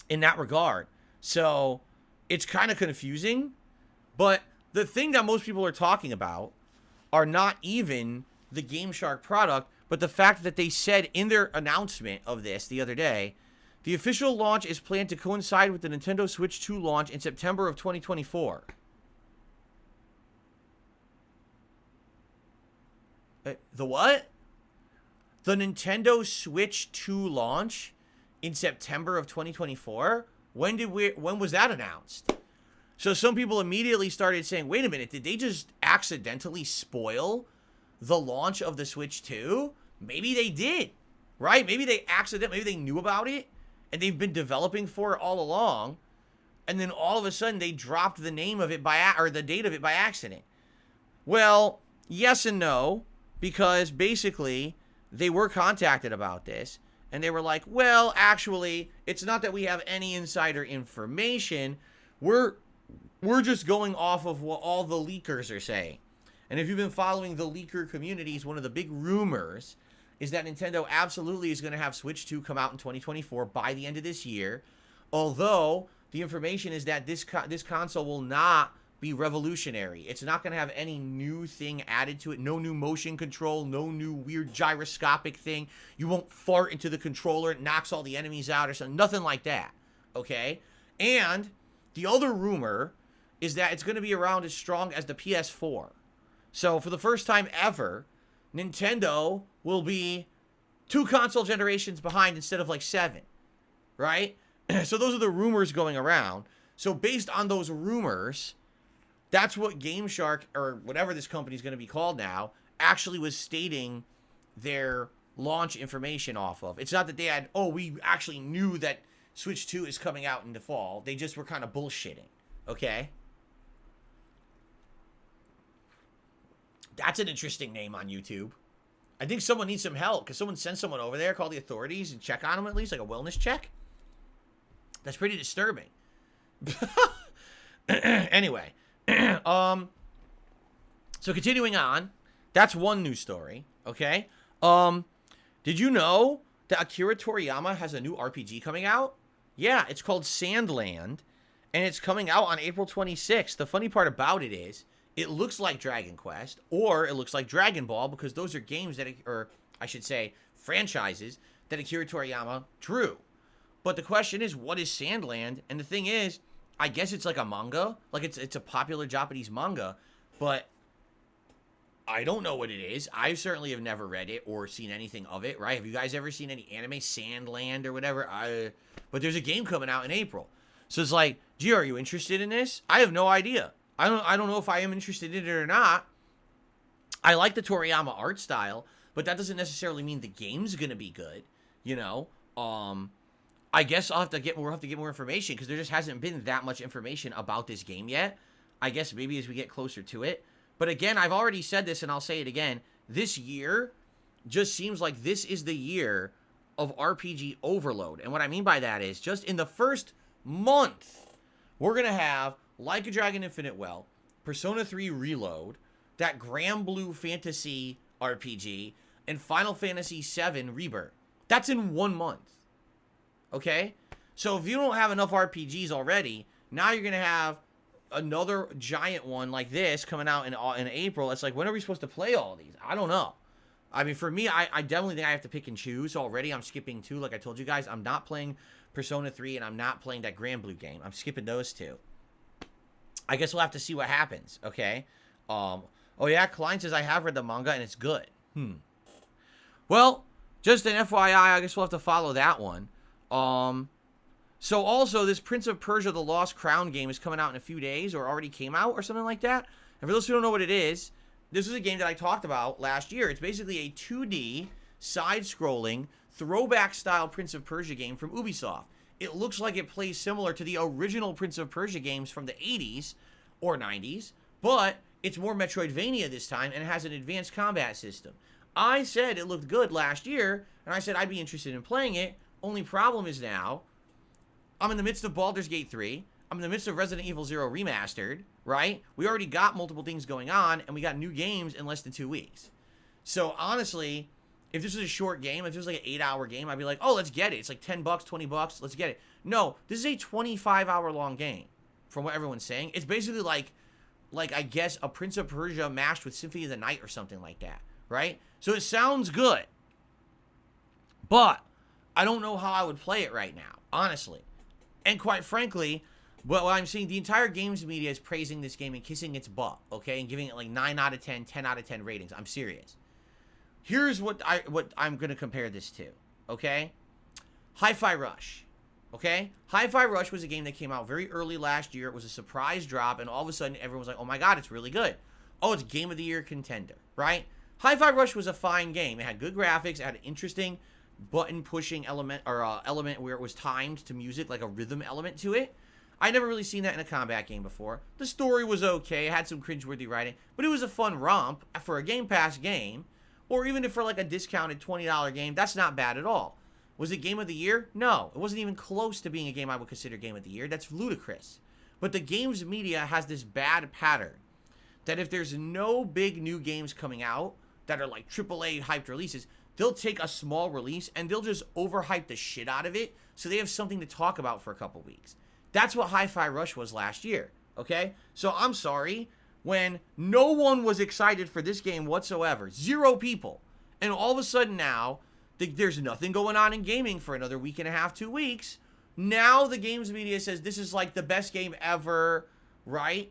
[SPEAKER 1] in that regard. So, it's kind of confusing, but the thing that most people are talking about are not even the Game Shark product, but the fact that they said in their announcement of this the other day, the official launch is planned to coincide with the Nintendo Switch 2 launch in September of 2024. The what? The Nintendo Switch 2 launch in September of 2024? When was that announced? So some people immediately started saying, wait a minute, did they just accidentally spoil the launch of the Switch 2? Maybe they did, right? Maybe they knew about it and they've been developing for it all along. And then all of a sudden they dropped the name of it or the date of it by accident. Well, yes and no, because basically they were contacted about this and they were like, well, actually, it's not that we have any insider information. We're just going off of what all the leakers are saying. And if you've been following the leaker communities, one of the big rumors is that Nintendo absolutely is going to have Switch 2 come out in 2024 by the end of this year. Although the information is that this console will not be revolutionary. It's not going to have any new thing added to it. No new motion control, no new weird gyroscopic thing. You won't fart into the controller, it knocks all the enemies out or something. Nothing like that, okay? And the other rumor is that it's going to be around as strong as the PS4. So for the first time ever, Nintendo will be 2 console generations behind instead of like 7, right? So those are the rumors going around. So based on those rumors, that's what GameShark, or whatever this company is going to be called now, actually was stating their launch information off of. It's not that they had, oh, we actually knew that Switch 2 is coming out in the fall. They just were kind of bullshitting, okay? That's an interesting name on YouTube. I think someone needs some help. Because someone send someone over there, call the authorities, and check on them at least, like a wellness check? That's pretty disturbing. Anyway. So continuing on. That's one news story. Okay? Did you know that Akira Toriyama has a new RPG coming out? Yeah, it's called Sandland. And it's coming out on April 26th. The funny part about it is, it looks like Dragon Quest, or it looks like Dragon Ball, because those are games that, or I should say, franchises that Akira Toriyama drew. But the question is, what is Sandland? And the thing is, I guess it's like a manga. Like, it's a popular Japanese manga, but I don't know what it is. I certainly have never read it or seen anything of it, right? Have you guys ever seen any anime, Sandland or whatever? But there's a game coming out in April. So it's like, gee, are you interested in this? I have no idea. I don't know if I am interested in it or not. I like the Toriyama art style, but that doesn't necessarily mean the game's gonna be good. You know, I guess we'll have to get more information, because there just hasn't been that much information about this game yet. I guess maybe as we get closer to it. But again, I've already said this and I'll say it again. This year just seems like this is the year of RPG overload. And what I mean by that is, just in the first month, we're gonna have Like a Dragon Infinite Well, Persona 3 Reload, that Granblue Fantasy RPG, and Final Fantasy VII Rebirth. That's in 1 month. Okay? So if you don't have enough RPGs already, now you're going to have another giant one like this coming out in April. It's like, when are we supposed to play all of these? I don't know. I mean, for me, I definitely think I have to pick and choose. Already I'm skipping 2, like I told you guys. I'm not playing Persona 3, and I'm not playing that Granblue game. I'm skipping those 2. I guess we'll have to see what happens, okay? Oh yeah, Klein says, I have read the manga and it's good. Well, just an FYI, I guess we'll have to follow that one. So also, this Prince of Persia The Lost Crown game is coming out in a few days, or already came out, or something like that. And for those who don't know what it is, this is a game that I talked about last year. It's basically a 2D, side-scrolling, throwback-style Prince of Persia game from Ubisoft. It looks like it plays similar to the original Prince of Persia games from the 80s or 90s, but it's more Metroidvania this time and has an advanced combat system. I said it looked good last year, and I said I'd be interested in playing it. Only problem is now, I'm in the midst of Baldur's Gate 3. I'm in the midst of Resident Evil 0 Remastered, right? We already got multiple things going on, and we got new games in less than 2 weeks. So honestly, if this was a short game, if this was like an 8-hour game, I'd be like, oh, let's get it. It's like $10, $20, let's get it. No, this is a 25-hour-long game, from what everyone's saying. It's basically like I guess, a Prince of Persia mashed with Symphony of the Night or something like that, right? So it sounds good, but I don't know how I would play it right now, honestly. And quite frankly, what I'm seeing, the entire games media is praising this game and kissing its butt, okay? And giving it like 9 out of 10, 10 out of 10 ratings. I'm serious. Here's what I'm going to compare this to, okay? Hi-Fi Rush. Okay? Hi-Fi Rush was a game that came out very early last year. It was a surprise drop, and all of a sudden everyone was like, oh my god, it's really good. Oh, it's Game of the Year contender, right? Hi-Fi Rush was a fine game. It had good graphics, it had an interesting button-pushing element, or element where it was timed to music, like a rhythm element to it. I never really seen that in a combat game before. The story was okay, it had some cringeworthy writing, but it was a fun romp for a Game Pass game, or even if for like a discounted $20 game, that's not bad at all. Was it Game of the Year? No, it wasn't even close to being a game I would consider Game of the Year. That's ludicrous. But the games media has this bad pattern that if there's no big new games coming out that are like AAA hyped releases, they'll take a small release and they'll just overhype the shit out of it so they have something to talk about for a couple weeks. That's what Hi-Fi Rush was last year, okay? So I'm sorry, when no one was excited for this game whatsoever, 0 people, and all of a sudden now, there's nothing going on in gaming for another week and a half, 2 weeks, now the games media says this is like the best game ever, right?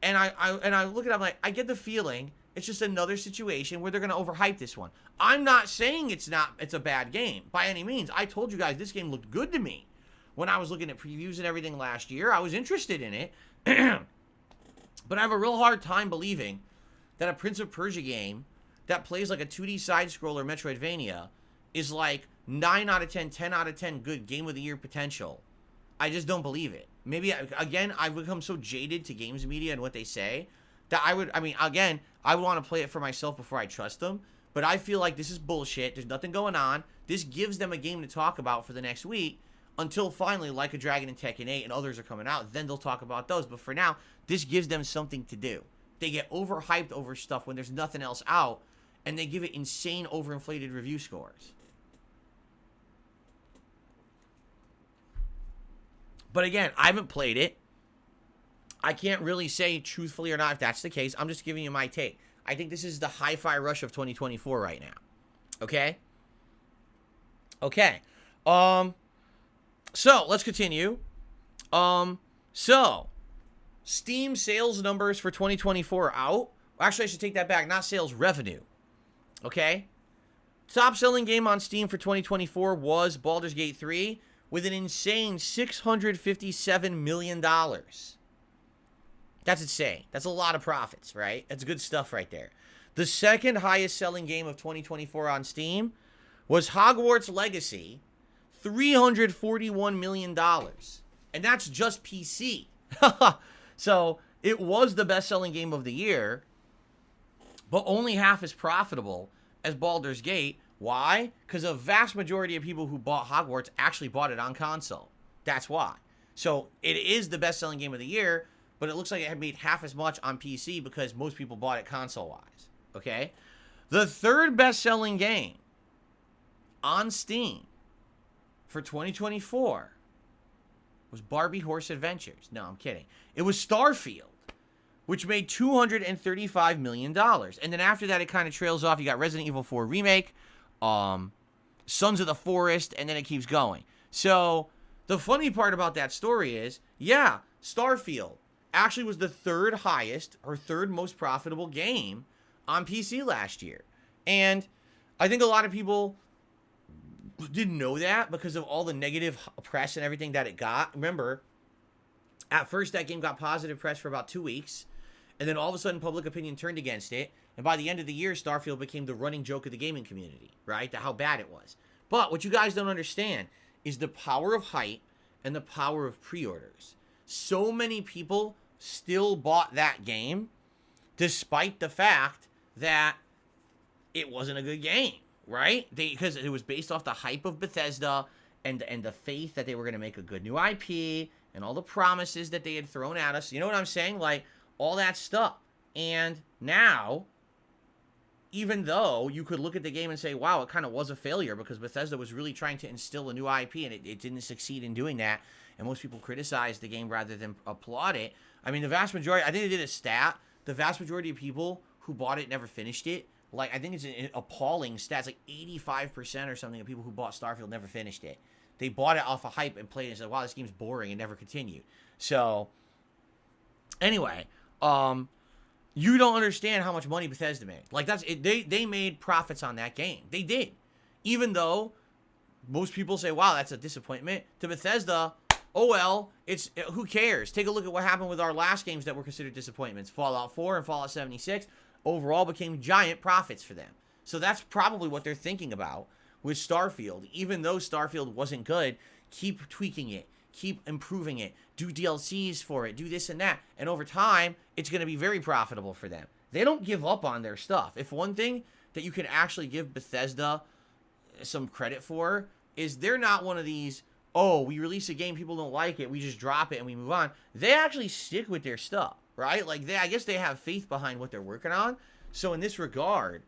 [SPEAKER 1] And I look at it, I'm like, I get the feeling it's just another situation where they're going to overhype this one. I'm not saying it's a bad game by any means. I told you guys this game looked good to me. When I was looking at previews and everything last year, I was interested in it. But I have a real hard time believing that a Prince of Persia game that plays like a 2D side-scroller Metroidvania is like 9 out of 10, 10 out of 10 good Game of the Year potential. I just don't believe it. Maybe, again, I've become so jaded to games media and what they say that I would want to play it for myself before I trust them. But I feel like this is bullshit. There's nothing going on. This gives them a game to talk about for the next week. Until finally, Like a Dragon and Tekken 8 and others are coming out, then they'll talk about those. But for now, this gives them something to do. They get overhyped over stuff when there's nothing else out, and they give it insane, overinflated review scores. But again, I haven't played it. I can't really say truthfully or not if that's the case. I'm just giving you my take. I think this is the Hi-Fi Rush of 2024 right now. Okay? Okay. So, let's continue. So, Steam sales numbers for 2024 are out. Actually, I should take that back. Not sales, revenue. Okay? Top selling game on Steam for 2024 was Baldur's Gate 3 with an insane $657 million. That's insane. That's a lot of profits, right? That's good stuff right there. The second highest selling game of 2024 on Steam was Hogwarts Legacy, $341 million. And that's just PC. So, it was the best-selling game of the year, but only half as profitable as Baldur's Gate. Why? Because a vast majority of people who bought Hogwarts actually bought it on console. That's why. So, it is the best-selling game of the year, but it looks like it had made half as much on PC because most people bought it console-wise. Okay? The third best-selling game on Steam for 2024 was Barbie Horse Adventures. No, I'm kidding. It was Starfield, which made $235 million. And then after that, it kind of trails off. You got Resident Evil 4 Remake, Sons of the Forest, and then it keeps going. So, the funny part about that story is, yeah, Starfield actually was the third highest or third most profitable game on PC last year. And I think a lot of people didn't know that because of all the negative press and everything that it got. Remember, at first that game got positive press for about 2 weeks, and then all of a sudden public opinion turned against it, and by the end of the year, Starfield became the running joke of the gaming community, right? How bad it was. But what you guys don't understand is the power of hype and the power of pre-orders. So many people still bought that game despite the fact that it wasn't a good game. Right? Because it was based off the hype of Bethesda and the faith that they were going to make a good new IP and all the promises that they had thrown at us. You know what I'm saying? Like, all that stuff. And now, even though you could look at the game and say, wow, it kind of was a failure because Bethesda was really trying to instill a new IP and it didn't succeed in doing that. And most people criticized the game rather than applaud it. I mean, the vast majority, I think they did a stat. The vast majority of people who bought it never finished it. Like, I think it's an appalling stats, like 85% or something of people who bought Starfield never finished it. They bought it off of hype and played it and said, wow, this game's boring, and never continued. So, anyway, you don't understand how much money Bethesda made. Like, that's it. They made profits on that game. They did. Even though most people say, wow, that's a disappointment. To Bethesda, oh well, who cares? Take a look at what happened with our last games that were considered disappointments. Fallout 4 and Fallout 76 overall became giant profits for them. So that's probably what they're thinking about with Starfield. Even though Starfield wasn't good, keep tweaking it, keep improving it, do DLCs for it, do this and that. And over time, it's going to be very profitable for them. They don't give up on their stuff. If one thing that you can actually give Bethesda some credit for is they're not one of these, oh, we release a game, people don't like it, we just drop it and we move on. They actually stick with their stuff, right? Like, I guess they have faith behind what they're working on. So in this regard,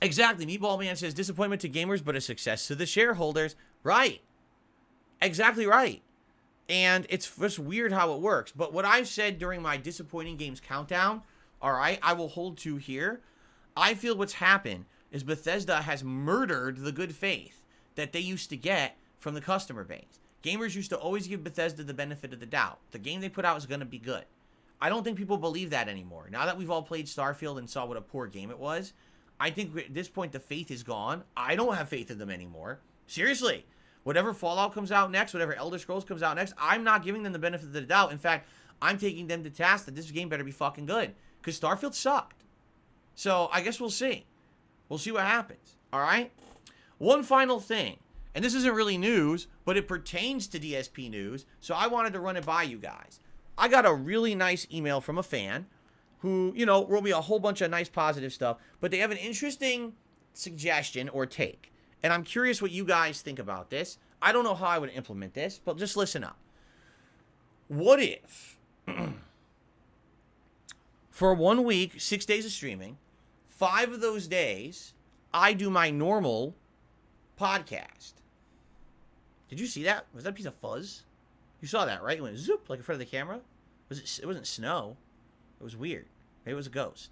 [SPEAKER 1] exactly, Meatball Man says, disappointment to gamers, but a success to the shareholders. Right. Exactly right. And it's just weird how it works. But what I've said during my disappointing games countdown, all right, I will hold to here. I feel what's happened is Bethesda has murdered the good faith that they used to get from the customer base. Gamers used to always give Bethesda the benefit of the doubt. The game they put out is going to be good. I don't think people believe that anymore. Now that we've all played Starfield and saw what a poor game it was, I think at this point the faith is gone. I don't have faith in them anymore. Seriously. Whatever Fallout comes out next, whatever Elder Scrolls comes out next, I'm not giving them the benefit of the doubt. In fact, I'm taking them to task that this game better be fucking good. Because Starfield sucked. So, I guess we'll see. We'll see what happens. Alright? One final thing. And this isn't really news, but it pertains to DSP news. So, I wanted to run it by you guys. I got a really nice email from a fan who, you know, wrote me a whole bunch of nice positive stuff. But they have an interesting suggestion or take. And I'm curious what you guys think about this. I don't know how I would implement this, but just listen up. What if, for 1 week, 6 days of streaming, 5 of those days, I do my normal podcast? Did you see that? Was that a piece of fuzz? You saw that, right? It went zoop, like in front of the camera. It wasn't snow. It was weird. Maybe it was a ghost.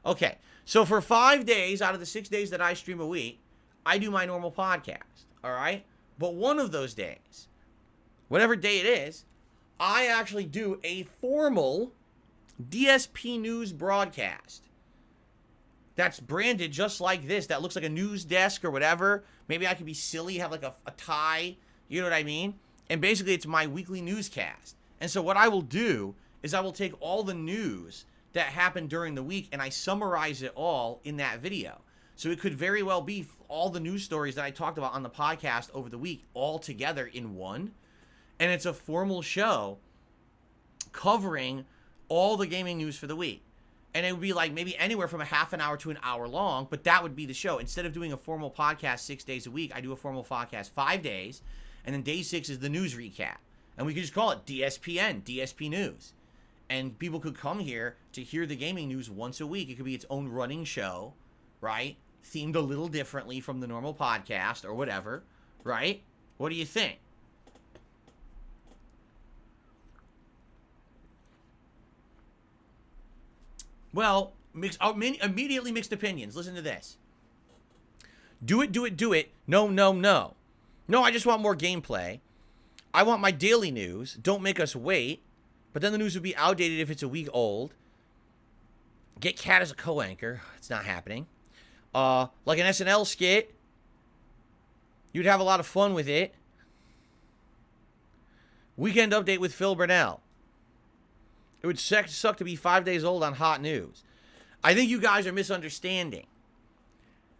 [SPEAKER 1] Okay, so for 5 days out of the 6 days that I stream a week, I do my normal podcast, all right? But one of those days, whatever day it is, I actually do a formal DSP News broadcast. That's branded just like this. That looks like a news desk or whatever. Maybe I could be silly, have like a tie. You know what I mean? And basically, it's my weekly newscast. And so what I will do is I will take all the news that happened during the week and I summarize it all in that video. So it could very well be all the news stories that I talked about on the podcast over the week all together in one. And it's a formal show covering all the gaming news for the week. And it would be like maybe anywhere from a half an hour to an hour long, but that would be the show. Instead of doing a formal podcast 6 days a week, I do a formal podcast 5 days. And then day 6 is the news recap. And we could just call it DSPN, DSP News. And people could come here to hear the gaming news once a week. It could be its own running show, right? Themed a little differently from the normal podcast or whatever, right? What do you think? Well, immediately mixed opinions. Listen to this. Do it, do it, do it. No, no, no. No, I just want more gameplay. I want my daily news. Don't make us wait. But then the news would be outdated if it's a week old. Get Kat as a co-anchor. It's not happening. Like an SNL skit. You'd have a lot of fun with it. Weekend update with Phil Burnell. It would suck to be 5 days old on hot news. I think you guys are misunderstanding.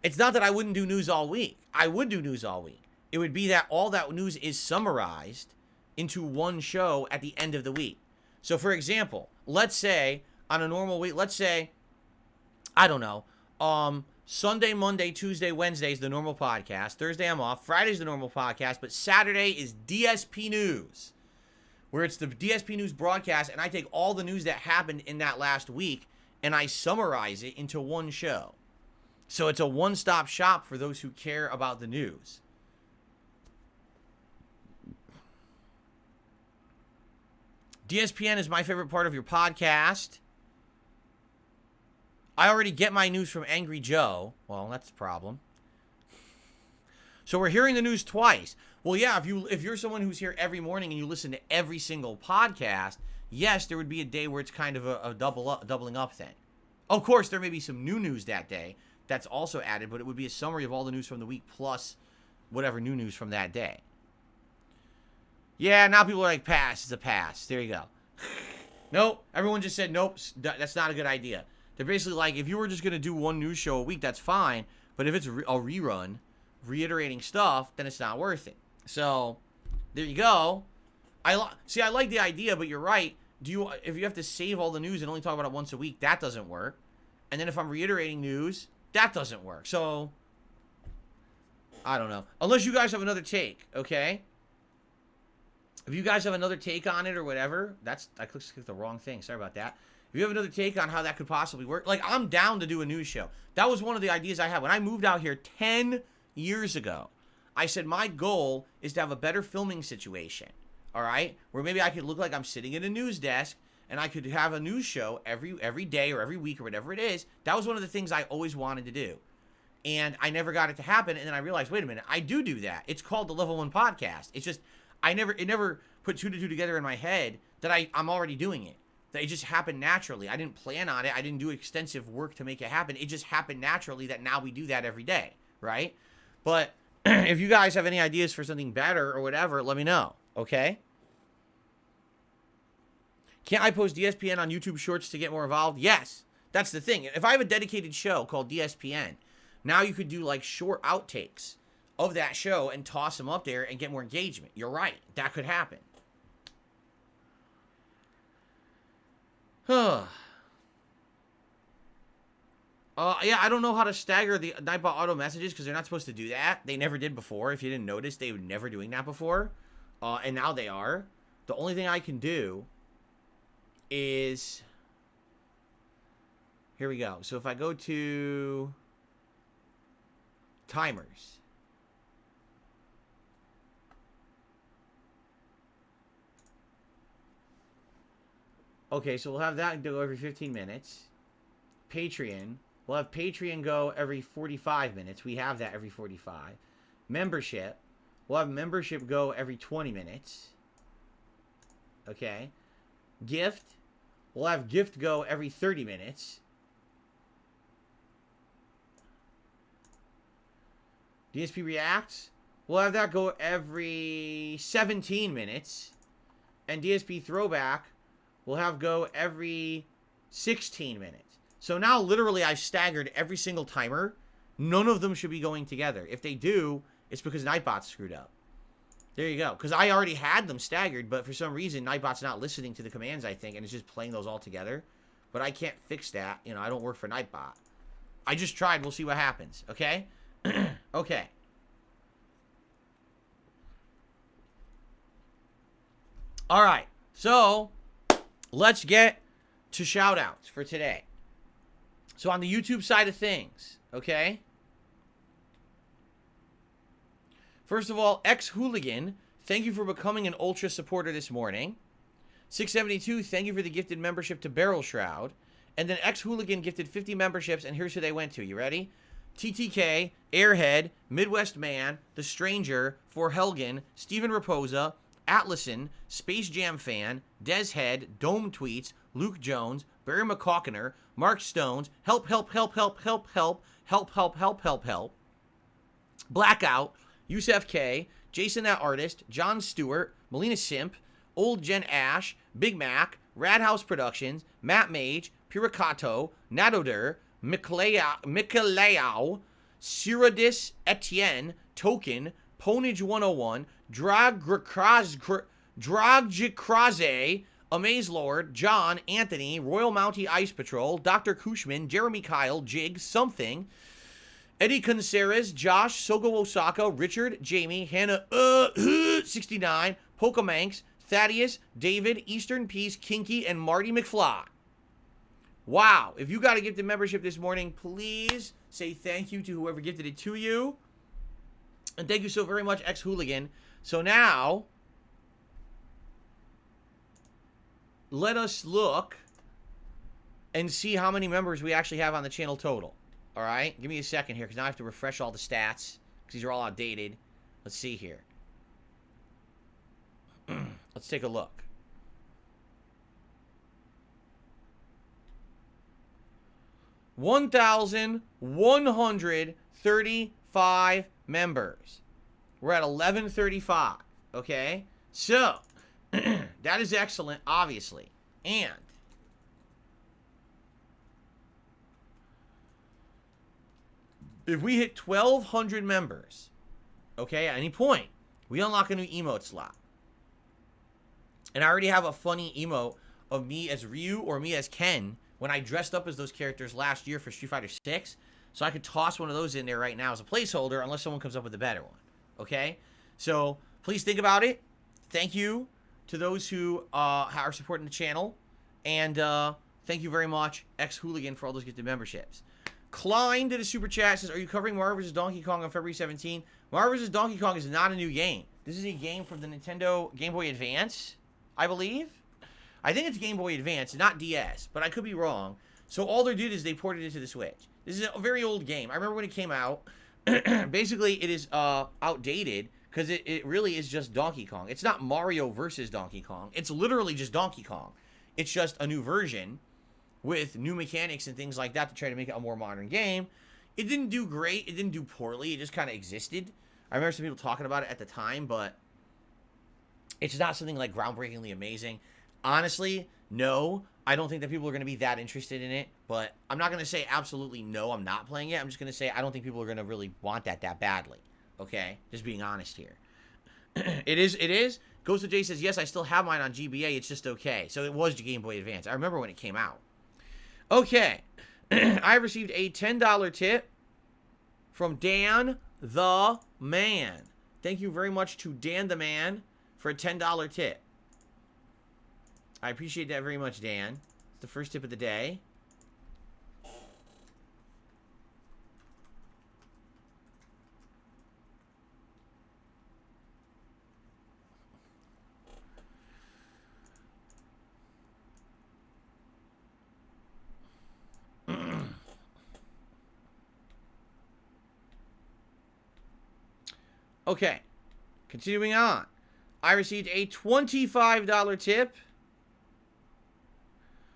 [SPEAKER 1] It's not that I wouldn't do news all week. I would do news all week. It would be that all that news is summarized into one show at the end of the week. So, for example, let's say on a normal week, let's say, I don't know, Sunday, Monday, Tuesday, Wednesday is the normal podcast. Thursday I'm off. Friday's the normal podcast. But Saturday is DSP News, where it's the DSP News broadcast, and I take all the news that happened in that last week, and I summarize it into one show. So it's a one-stop shop for those who care about the news. DSPN is my favorite part of your podcast. I already get my news from Angry Joe. Well, that's a problem. So we're hearing the news twice. Well, yeah, if you're someone who's here every morning and you listen to every single podcast, yes, there would be a day where it's kind of a doubling up thing. Of course, there may be some new news that day that's also added, but it would be a summary of all the news from the week plus whatever new news from that day. Yeah, now people are like, pass. It's a pass. There you go. Nope. Everyone just said, nope, that's not a good idea. They're basically like, if you were just going to do one news show a week, that's fine. But if it's a rerun, reiterating stuff, then it's not worth it. So, there you go. I like the idea, but you're right. If you have to save all the news and only talk about it once a week, that doesn't work. And then if I'm reiterating news, that doesn't work. So, I don't know. Unless you guys have another take, okay? If you guys have another take on it or whatever, I clicked the wrong thing. Sorry about that. If you have another take on how that could possibly work, like, I'm down to do a news show. That was one of the ideas I had. When I moved out here 10 years ago, I said my goal is to have a better filming situation, all right? Where maybe I could look like I'm sitting at a news desk and I could have a news show every day or every week or whatever it is. That was one of the things I always wanted to do. And I never got it to happen. And then I realized, wait a minute, I do that. It's called the Level 1 Podcast. It's just, it never put two to two together in my head that I'm already doing it. That it just happened naturally. I didn't plan on it. I didn't do extensive work to make it happen. It just happened naturally that now we do that every day, right? But if you guys have any ideas for something better or whatever, let me know, okay? Can't I post DSPN on YouTube Shorts to get more involved? Yes, that's the thing. If I have a dedicated show called DSPN, now you could do like short outtakes of that show and toss them up there and get more engagement. You're right. That could happen. Yeah, I don't know how to stagger the Nightbot auto messages because they're not supposed to do that. They never did before. If you didn't notice, they were never doing that before. And now they are. The only thing I can do is... Here we go. So if I go to timers... Okay, so we'll have that go every 15 minutes. Patreon. We'll have Patreon go every 45 minutes. We have that every 45. Membership. We'll have membership go every 20 minutes. Okay. Gift. We'll have gift go every 30 minutes. DSP Reacts. We'll have that go every 17 minutes. And DSP Throwback. We'll have go every 16 minutes. So now, literally, I've staggered every single timer. None of them should be going together. If they do, it's because Nightbot's screwed up. There you go. Because I already had them staggered, but for some reason, Nightbot's not listening to the commands, I think, and it's just playing those all together. But I can't fix that. You know, I don't work for Nightbot. I just tried. We'll see what happens. Okay? Okay. All right. So... let's get to shout-outs for today. So on the YouTube side of things, okay? First of all, X-Hooligan, thank you for becoming an Ultra supporter this morning. 672, thank you for the gifted membership to Barrel Shroud. And then X-Hooligan gifted 50 memberships, and here's who they went to. You ready? TTK, Airhead, Midwest Man, The Stranger, For Helgen, Steven Raposa, Atlason, Space Jam Fan, Deshead, Dome Tweets, Luke Jones, Barry McCawkiner, Mark Stones, Help, Blackout, Yusef K, Jason That Artist, John Stewart, Melina Simp, Old Jen Ash, Big Mac, Radhouse Productions, Matt Mage, Piricato, Nadoder, Mikalayao, Cyradis Etienne, Token, Ponage 101, Dragjikraze, Amaze Lord, John, Anthony, Royal Mountie Ice Patrol, Dr. Kushman, Jeremy Kyle, Jig, Something, Eddie Conceres, Josh, Sogo Osaka, Richard, Jamie, Hannah, 69, Pokemanx, Thaddeus, David, Eastern Peace, Kinky, and Marty McFly. Wow. If you got a gifted membership this morning, please say thank you to whoever gifted it to you. And thank you so very much, X-Hooligan. So now, let us look and see how many members we actually have on the channel total. All right? Give me a second here, because now I have to refresh all the stats, because these are all outdated. Let's see here. Let's take a look. 1,135 members. We're at 1135, okay? So, that is excellent, obviously. And if we hit 1,200 members, okay, at any point, we unlock a new emote slot. And I already have a funny emote of me as Ryu or me as Ken when I dressed up as those characters last year for Street Fighter 6. So I could toss one of those in there right now as a placeholder unless someone comes up with a better one. Okay? So please think about it. Thank you to those who are supporting the channel. And thank you very much, X-Hooligan, for all those gifted memberships. Klein did a super chat. Says, are you covering Mario vs. Donkey Kong on February 17? Mario vs. Donkey Kong is not a new game. This is a game from the Nintendo Game Boy Advance, I believe. I think it's Game Boy Advance, not DS, but I could be wrong. So all they did is they ported it to the Switch. This is a very old game. I remember when it came out. Basically, it is outdated because it really is just Donkey Kong. It's not Mario versus Donkey Kong. It's literally just Donkey Kong. It's just a new version with new mechanics and things like that to try to make it a more modern game. It didn't do great. It didn't do poorly. It just kind of existed. I remember some people talking about it at the time, but it's not something like groundbreakingly amazing. Honestly, no. I don't think that people are going to be that interested in it, but I'm not going to say absolutely no, I'm not playing it. I'm just going to say I don't think people are going to really want that badly. Okay? Just being honest here. It is. Ghost of J says, yes, I still have mine on GBA. It's just okay. So it was Game Boy Advance. I remember when it came out. Okay. I received a $10 tip from Dan the Man. Thank you very much to Dan the Man for a $10 tip. I appreciate that very much, Dan. It's the first tip of the day. Okay, continuing on. I received a $25 tip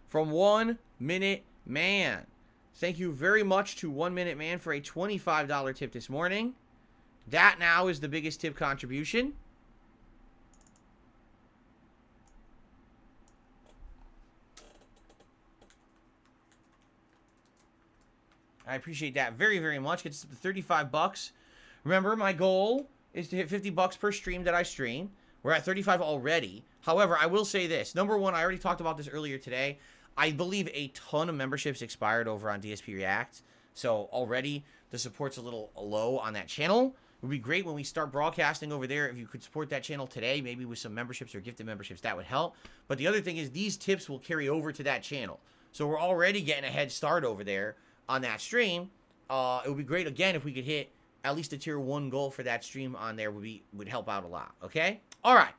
[SPEAKER 1] from 1 Minute Man. Thank you very much to 1 Minute Man for a $25 tip this morning. That now is the biggest tip contribution. I appreciate that very, very much. Gets to 35 bucks. Remember, my goal is to hit 50 bucks per stream that I stream. We're at 35 already. However, I will say this. Number one, I already talked about this earlier today. I believe a ton of memberships expired over on DSP React. So already the support's a little low on that channel. It would be great when we start broadcasting over there. If you could support that channel today, maybe with some memberships or gifted memberships, that would help. But the other thing is these tips will carry over to that channel. So we're already getting a head start over there on that stream. It would be great, again, if we could hit at least a tier 1 goal for that stream on there would help out a lot, okay? All right.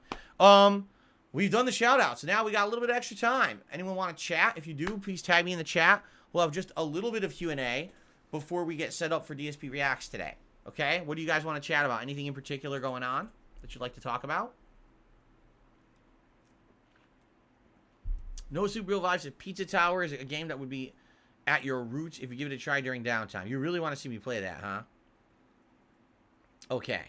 [SPEAKER 1] We've done the shout-outs. So now we got a little bit of extra time. Anyone want to chat? If you do, please tag me in the chat. We'll have just a little bit of Q&A before we get set up for DSP Reacts today, okay? What do you guys want to chat about? Anything in particular going on that you'd like to talk about? No Super Real Vibes. Pizza Tower is a game that would be at your roots if you give it a try during downtime. You really want to see me play that, huh? Okay.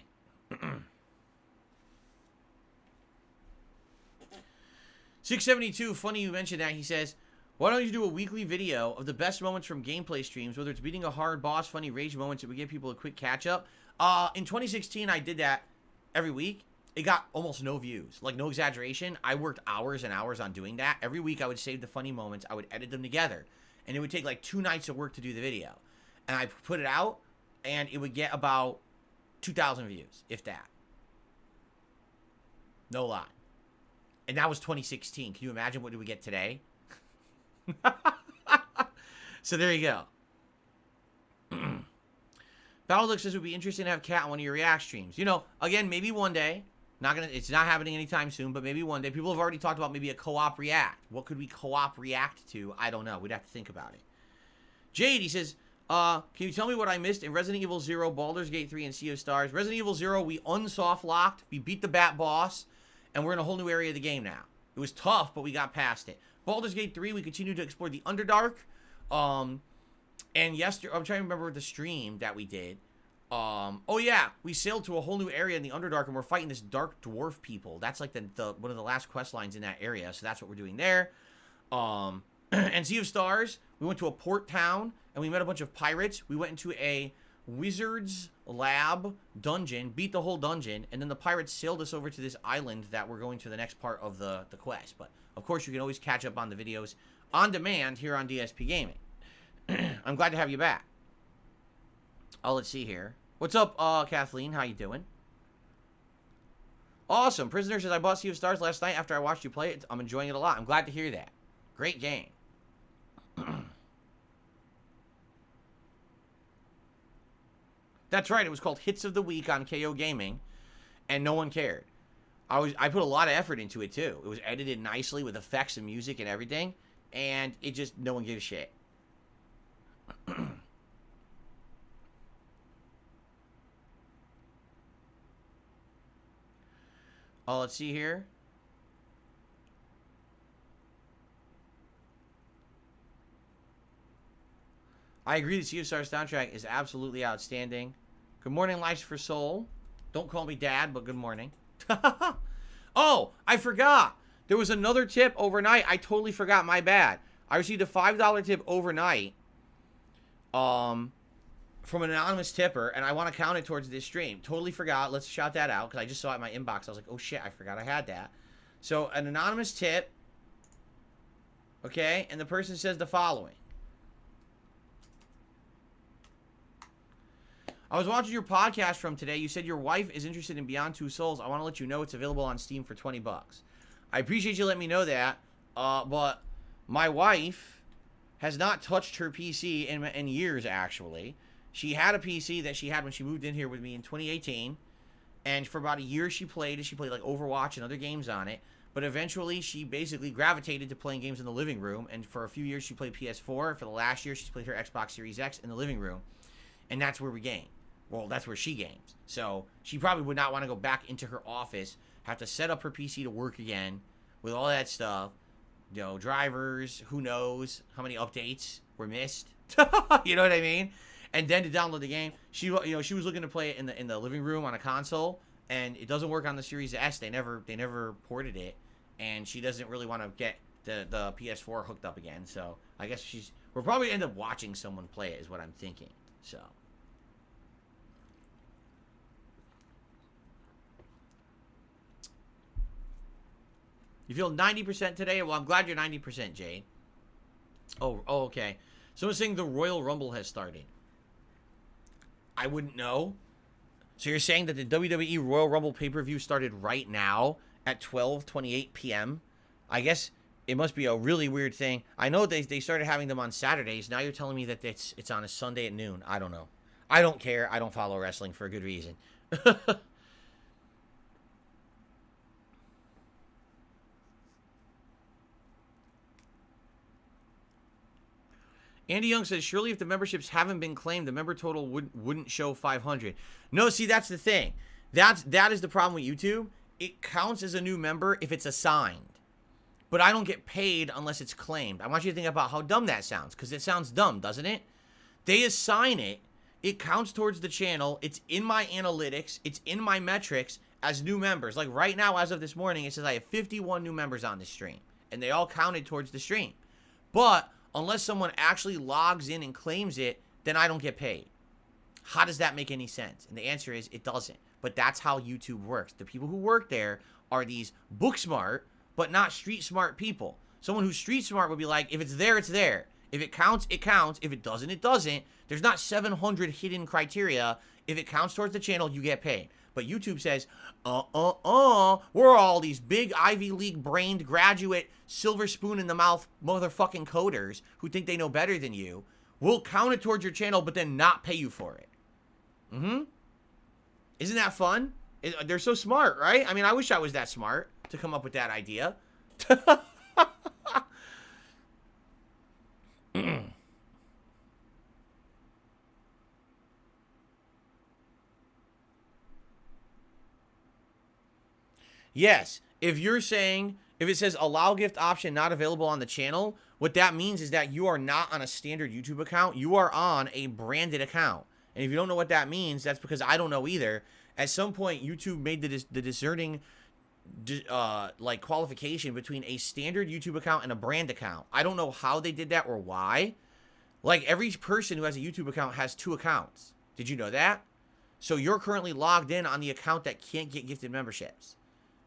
[SPEAKER 1] 672, funny you mentioned that. He says, why don't you do a weekly video of the best moments from gameplay streams, whether it's beating a hard boss, funny rage moments that would give people a quick catch-up? In 2016, I did that every week. It got almost no views. Like, no exaggeration. I worked hours and hours on doing that. Every week, I would save the funny moments. I would edit them together. And it would take, like, 2 nights of work to do the video. And I put it out, and it would get about 2,000 views, if that. No lie. And that was 2016. Can you imagine what do we get today? So there you go. Battleduck says it would be interesting to have Cat on one of your React streams. You know, again, maybe one day. It's not happening anytime soon, but maybe one day. People have already talked about maybe a co-op React. What could we co-op React to? I don't know. We'd have to think about it. Jade, he says, can you tell me what I missed in Resident Evil 0, Baldur's Gate 3, and Sea of Stars? Resident Evil 0, we unsoft locked. We beat the Bat boss. And we're in a whole new area of the game now. It was tough, but we got past it. Baldur's Gate 3, we continue to explore the Underdark. And yesterday, I'm trying to remember the stream that we did. Oh yeah, we sailed to a whole new area in the Underdark, and we're fighting this dark dwarf people. That's like the one of the last quest lines in that area. So that's what we're doing there. And Sea of Stars, we went to a port town, and we met a bunch of pirates. We went into a wizard's lab dungeon, beat the whole dungeon, and then the pirates sailed us over to this island that we're going to the next part of the quest. But of course, you can always catch up on the videos on demand here on DSP Gaming. I'm glad to have you back. Oh, let's see here. What's up, Kathleen? How you doing? Awesome. Prisoner says, I bought Sea of Stars last night after I watched you play it. I'm enjoying it a lot. I'm glad to hear that. Great game. That's right. It was called Hits of the Week on KO Gaming, and no one cared. I put a lot of effort into it, too. It was edited nicely with effects and music and everything, and it just, no one gave a shit. Oh, let's see here. I agree the Sea of Stars soundtrack is absolutely outstanding. Good morning, Lives for Soul. Don't call me Dad, but good morning. Oh, I forgot. There was another tip overnight. I totally forgot. My bad. I received a $5 tip overnight from an anonymous tipper, and I want to count it towards this stream. Totally forgot. Let's shout that out, because I just saw it in my inbox. I was like, oh, shit, I forgot I had that. So, an anonymous tip. Okay, and the person says the following. I was watching your podcast from today. You said your wife is interested in Beyond Two Souls. I want to let you know it's available on Steam for $20. I appreciate you letting me know that, but my wife has not touched her PC in years, actually. She had a PC that she had when she moved in here with me in 2018, and for about a year she played like Overwatch and other games on it, but eventually she basically gravitated to playing games in the living room, and for a few years she played PS4. For the last year she's played her Xbox Series X in the living room, and that's where we game. Well, that's where she games. So she probably would not want to go back into her office, have to set up her PC to work again with all that stuff. You know, drivers, who knows how many updates were missed. You know what I mean? And then to download the game, she was looking to play it in the living room on a console, and it doesn't work on the Series S. They never ported it, and she doesn't really want to get the PS4 hooked up again. So I guess we'll probably end up watching someone play it, is what I'm thinking. So. You feel 90% today? Well, I'm glad you're 90%, Jade. Oh, okay. Someone's saying the Royal Rumble has started. I wouldn't know. So you're saying that the WWE Royal Rumble pay-per-view started right now at 12:28 p.m.? I guess it must be a really weird thing. I know they started having them on Saturdays. Now you're telling me that it's on a Sunday at noon. I don't know. I don't care. I don't follow wrestling for a good reason. Andy Young says, surely if the memberships haven't been claimed, the member total wouldn't show 500. No, see, that's the thing. That is the problem with YouTube. It counts as a new member if it's assigned. But I don't get paid unless it's claimed. I want you to think about how dumb that sounds, because it sounds dumb, doesn't it? They assign it. It counts towards the channel. It's in my analytics. It's in my metrics as new members. Like right now, as of this morning, it says I have 51 new members on the stream. And they all counted towards the stream. But unless someone actually logs in and claims it, then I don't get paid. How does that make any sense? And the answer is it doesn't. But that's how YouTube works. The people who work there are these book smart, but not street smart people. Someone who's street smart would be like, if it's there, it's there. If it counts, it counts. If it doesn't, it doesn't. There's not 700 hidden criteria. If it counts towards the channel, you get paid. But YouTube says, we're all these big Ivy League brained graduate silver spoon in the mouth motherfucking coders who think they know better than you. We'll count it towards your channel, but then not pay you for it. Isn't that fun? They're so smart, right? I mean, I wish I was that smart to come up with that idea. Yes, if you're saying If it says allow gift option not available on the channel, what that means is that you are not on a standard YouTube account. You are on a branded account. And if you don't know what that means, that's because I don't know either. At some point, YouTube made the discerning like qualification between a standard YouTube account and a brand account. I don't know how they did that or why. Like, every person who has a YouTube account has 2 accounts. Did you know that? So you're currently logged in on the account that can't get gifted memberships.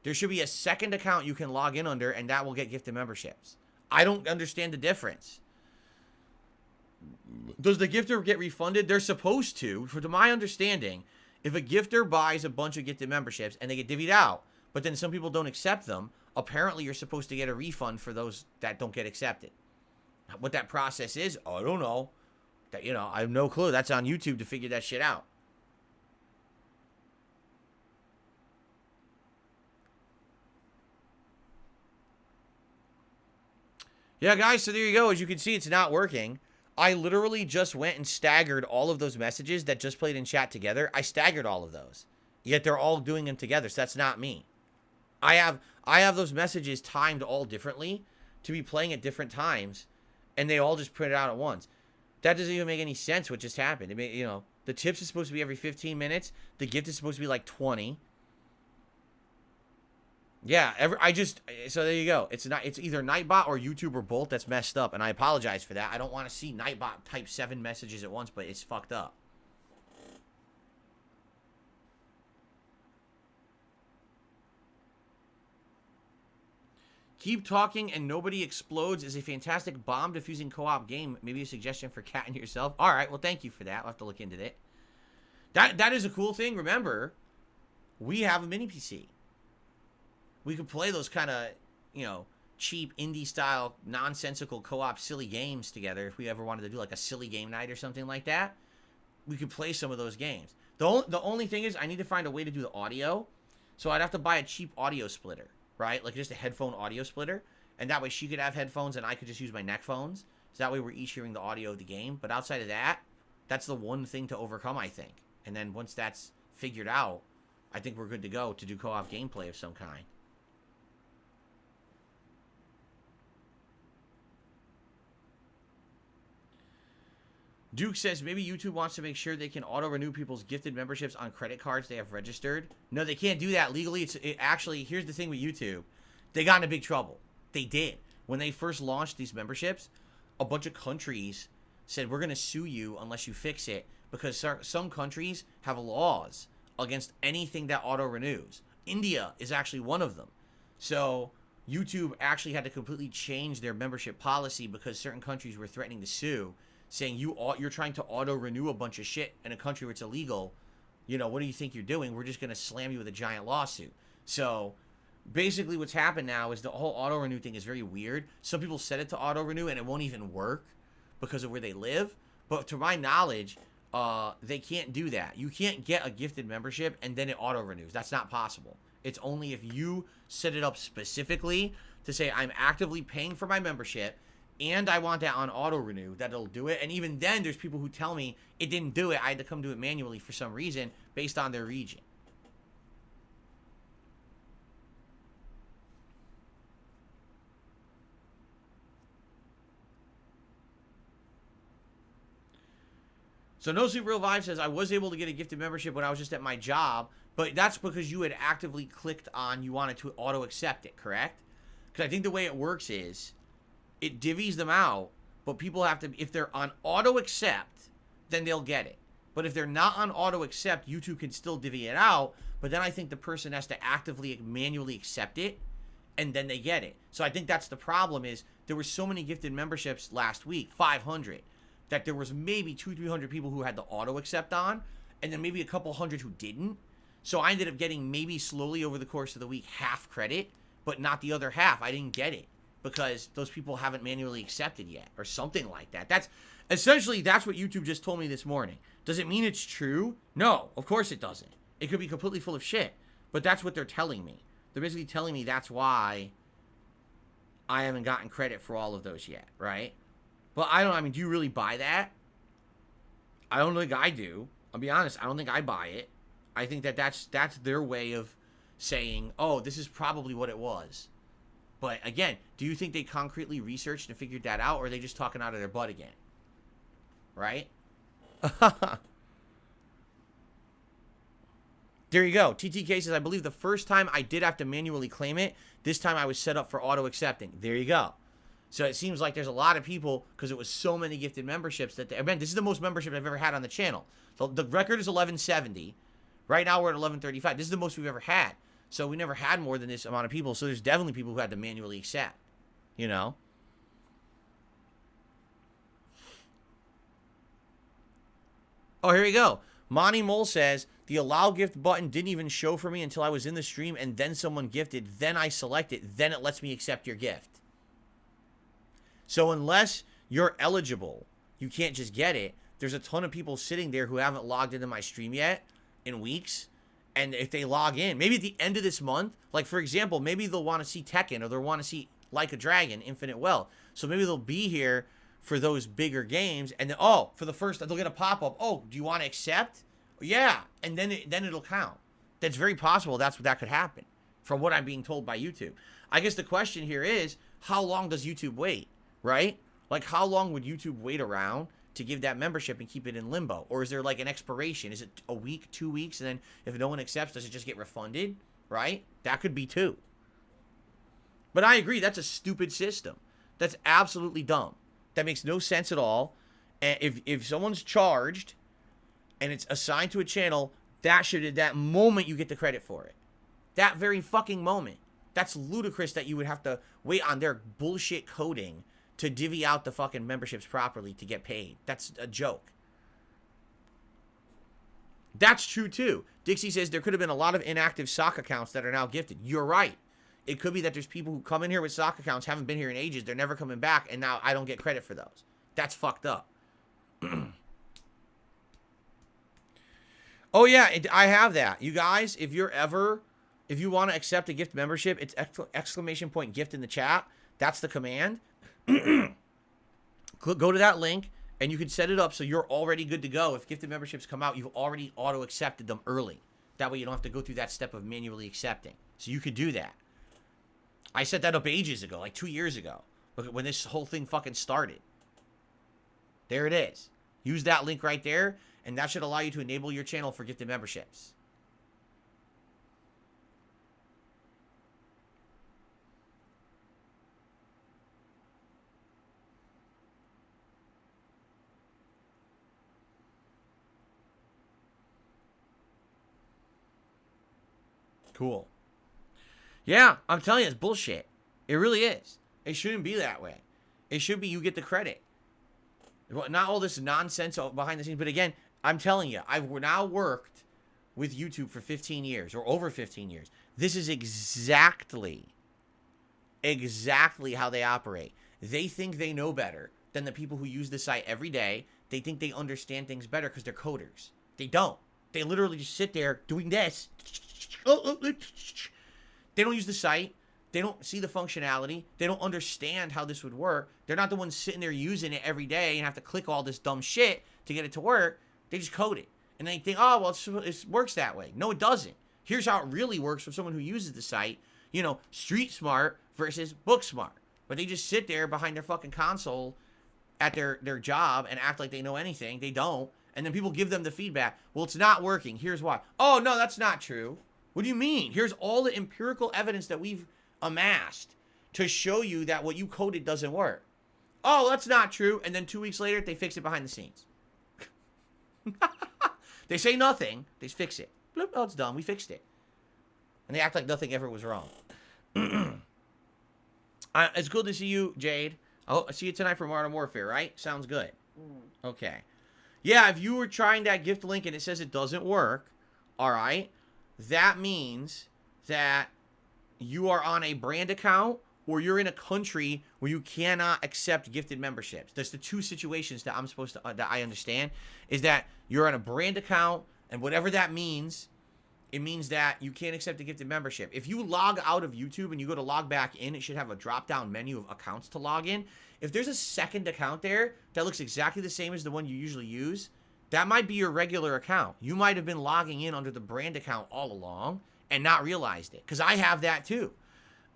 [SPEAKER 1] There should be a second account you can log in under, and that will get gifted memberships. I don't understand the difference. Does the gifter get refunded? They're supposed to. To my understanding, if a gifter buys a bunch of gifted memberships and they get divvied out, but then some people don't accept them, apparently you're supposed to get a refund for those that don't get accepted. What that process is, I don't know. That, you know, I have no clue. That's on YouTube to figure that shit out. Yeah, guys, so there you go. As you can see, it's not working. I literally just went and staggered all of those messages that just played in chat together. I staggered all of those. Yet they're all doing them together, so that's not me. I have those messages timed all differently to be playing at different times, and they all just print it out at once. That doesn't even make any sense what just happened. I mean, you know, the tips is supposed to be every 15 minutes. The gift is supposed to be like 20. Yeah, so there you go. It's either Nightbot or YouTube or both that's messed up, and I apologize for that. I don't want to see Nightbot type 7 messages at once, but it's fucked up. Keep Talking and Nobody Explodes is a fantastic bomb diffusing co-op game. Maybe a suggestion for Kat and yourself. All right, well, thank you for that. I'll have to look into it. That is a cool thing. Remember, we have a mini PC. We could play those kind of, you know, cheap indie-style, nonsensical co-op silly games together if we ever wanted to do, like, a silly game night or something like that. We could play some of those games. The only thing is I need to find a way to do the audio, so I'd have to buy a cheap audio splitter. Right? Like just a headphone audio splitter. And that way she could have headphones and I could just use my neck phones. So that way we're each hearing the audio of the game. But outside of that, that's the one thing to overcome, I think. And then once that's figured out, I think we're good to go to do co-op gameplay of some kind. Duke says maybe YouTube wants to make sure they can auto-renew people's gifted memberships on credit cards they have registered. No, they can't do that legally. Actually, here's the thing with YouTube. They got into big trouble. They did. When they first launched these memberships, a bunch of countries said, we're going to sue you unless you fix it, because some countries have laws against anything that auto-renews. India is actually one of them. So YouTube actually had to completely change their membership policy because certain countries were threatening to sue, saying you're trying to auto-renew a bunch of shit in a country where it's illegal. You know, what do you think you're doing? We're just going to slam you with a giant lawsuit. So basically what's happened now is the whole auto-renew thing is very weird. Some people set it to auto-renew and it won't even work because of where they live. But to my knowledge, they can't do that. You can't get a gifted membership and then it auto-renews. That's not possible. It's only if you set it up specifically to say, I'm actively paying for my membership and I want that on auto-renew, that it'll do it. And even then, there's people who tell me it didn't do it. I had to come do it manually for some reason based on their region. So No Sleep Real Vibe says, I was able to get a gifted membership when I was just at my job, but that's because you had actively clicked on you wanted to auto-accept it, correct? Because I think the way it works is, it divvies them out, but people have to, if they're on auto-accept, then they'll get it. But if they're not on auto-accept, YouTube can still divvy it out, but then I think the person has to actively, manually accept it, and then they get it. So I think that's the problem is, there were so many gifted memberships last week, 500, that there was maybe 200-300 people who had the auto-accept on, and then maybe a couple hundred who didn't. So I ended up getting maybe slowly over the course of the week half credit, but not the other half. I didn't get it because those people haven't manually accepted yet or something like that. That's essentially, that's what YouTube just told me this morning. Does it mean it's true? No, of course it doesn't. It could be completely full of shit, but that's what they're telling me. They're basically telling me that's why I haven't gotten credit for all of those yet, right? But I mean, do you really buy that? I don't think I do. I'll be honest, I don't think I buy it. I think that's their way of saying, oh, this is probably what it was. But again, do you think they concretely researched and figured that out, or are they just talking out of their butt again? Right? There you go. TTK says, I believe the first time I did have to manually claim it. This time I was set up for auto-accepting. There you go. So it seems like there's a lot of people, because it was so many gifted memberships, that this is the most membership I've ever had on the channel. So the record is 1170. Right now we're at 1135. This is the most we've ever had. So we never had more than this amount of people. So there's definitely people who had to manually accept. You know? Oh, here we go. Monty Mole says, the allow gift button didn't even show for me until I was in the stream, and then someone gifted. Then I select it. Then it lets me accept your gift. So unless you're eligible, you can't just get it. There's a ton of people sitting there who haven't logged into my stream yet in weeks. And if they log in, maybe at the end of this month, like for example, maybe they'll want to see Tekken, or they'll want to see Like a Dragon, Infinite Well. So maybe they'll be here for those bigger games, and then, oh, for the first, they'll get a pop-up. Oh, do you want to accept? Yeah, and then it'll count. That's very possible. That could happen, from what I'm being told by YouTube. I guess the question here is, how long does YouTube wait, right? Like, how long would YouTube wait around to give that membership and keep it in limbo? Or is there like an expiration? Is it a week, 2 weeks, and then if no one accepts, does it just get refunded, right? That could be too. But I agree, that's a stupid system. That's absolutely dumb. That makes no sense at all. And if someone's charged and it's assigned to a channel, that should, at that moment, you get the credit for it. That very fucking moment. That's ludicrous that you would have to wait on their bullshit coding to divvy out the fucking memberships properly to get paid. That's a joke. That's true too. Dixie says there could have been a lot of inactive sock accounts that are now gifted. You're right. It could be that there's people who come in here with sock accounts, haven't been here in ages, they're never coming back, and now I don't get credit for those. That's fucked up. Oh yeah, I have that. You guys, if you want to accept a gift membership, it's exclamation point gift in the chat. That's the command. Go to that link, and you can set it up so you're already good to go. If gifted memberships come out, you've already auto-accepted them early. That way you don't have to go through that step of manually accepting. So you could do that. I set that up ages ago, like 2 years ago, when this whole thing fucking started. There it is. Use that link right there, and that should allow you to enable your channel for gifted memberships. Cool. Yeah, I'm telling you, it's bullshit. It really is. It shouldn't be that way. It should be you get the credit. Not all this nonsense behind the scenes. But again, I'm telling you, I've now worked with YouTube for 15 years or over 15 years. This is exactly how they operate. They think they know better than the people who use the site every day. They think they understand things better because they're coders. They don't. They literally just sit there doing this. They don't use the site. They don't see the functionality. They don't understand how this would work. They're not the ones sitting there using it every day and have to click all this dumb shit to get it to work. They just code it. And they think, oh, well, it works that way. No, it doesn't. Here's how it really works for someone who uses the site. You know, street smart versus book smart. But they just sit there behind their fucking console at their job and act like they know anything. They don't. And then people give them the feedback. Well, it's not working. Here's why. Oh, no, that's not true. What do you mean? Here's all the empirical evidence that we've amassed to show you that what you coded doesn't work. Oh, that's not true. And then 2 weeks later, they fix it behind the scenes. They say nothing. They fix it. Bloop, oh, it's done. We fixed it. And they act like nothing ever was wrong. It's good to see you, Jade. I'll see you tonight for Modern Warfare, right? Sounds good. Okay. Yeah, if you were trying that gift link and it says it doesn't work, all right, that means that you are on a brand account or you're in a country where you cannot accept gifted memberships. There's the two situations that I'm supposed to, that I understand, is that you're on a brand account, and whatever that means, it means that you can't accept a gifted membership. If you log out of YouTube and you go to log back in, it should have a drop-down menu of accounts to log in. If there's a second account there that looks exactly the same as the one you usually use, that might be your regular account. You might have been logging in under the brand account all along and not realized it, because I have that too.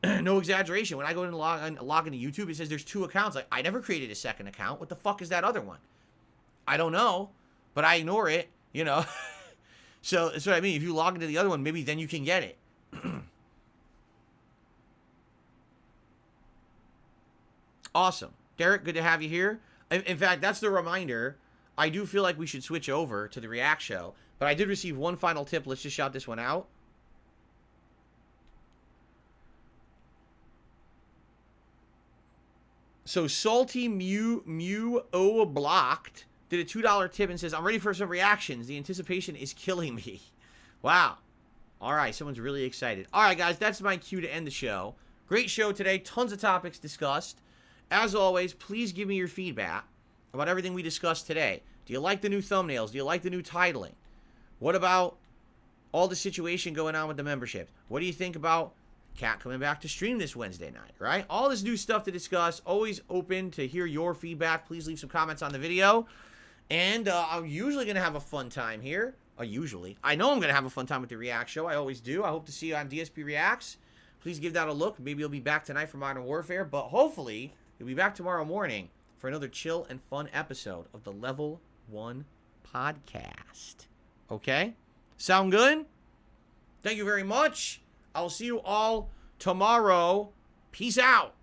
[SPEAKER 1] No exaggeration. When I go and log into YouTube, it says there's 2 accounts. Like, I never created a second account. What the fuck is that other one? I don't know, but I ignore it, you know. So that's what I mean. If you log into the other one, maybe then you can get it. Awesome. Derek, good to have you here. In fact, that's the reminder. I do feel like we should switch over to the React show, but I did receive one final tip. Let's just shout this one out. So Salty Mew Blocked did a $2 tip and says, I'm ready for some reactions. The anticipation is killing me. Wow. All right, someone's really excited. All right, guys, that's my cue to end the show. Great show today. Tons of topics discussed. As always, please give me your feedback about everything we discussed today. Do you like the new thumbnails? Do you like the new titling? What about all the situation going on with the membership? What do you think about Cat coming back to stream this Wednesday night, right? All this new stuff to discuss. Always open to hear your feedback. Please leave some comments on the video. And I'm usually going to have a fun time here. I know I'm going to have a fun time with the React show. I always do. I hope to see you on DSP Reacts. Please give that a look. Maybe you'll be back tonight for Modern Warfare. But hopefully, you'll be back tomorrow morning for another chill and fun episode of the Level 1 podcast. Okay? Sound good? Thank you very much. I'll see you all tomorrow. Peace out.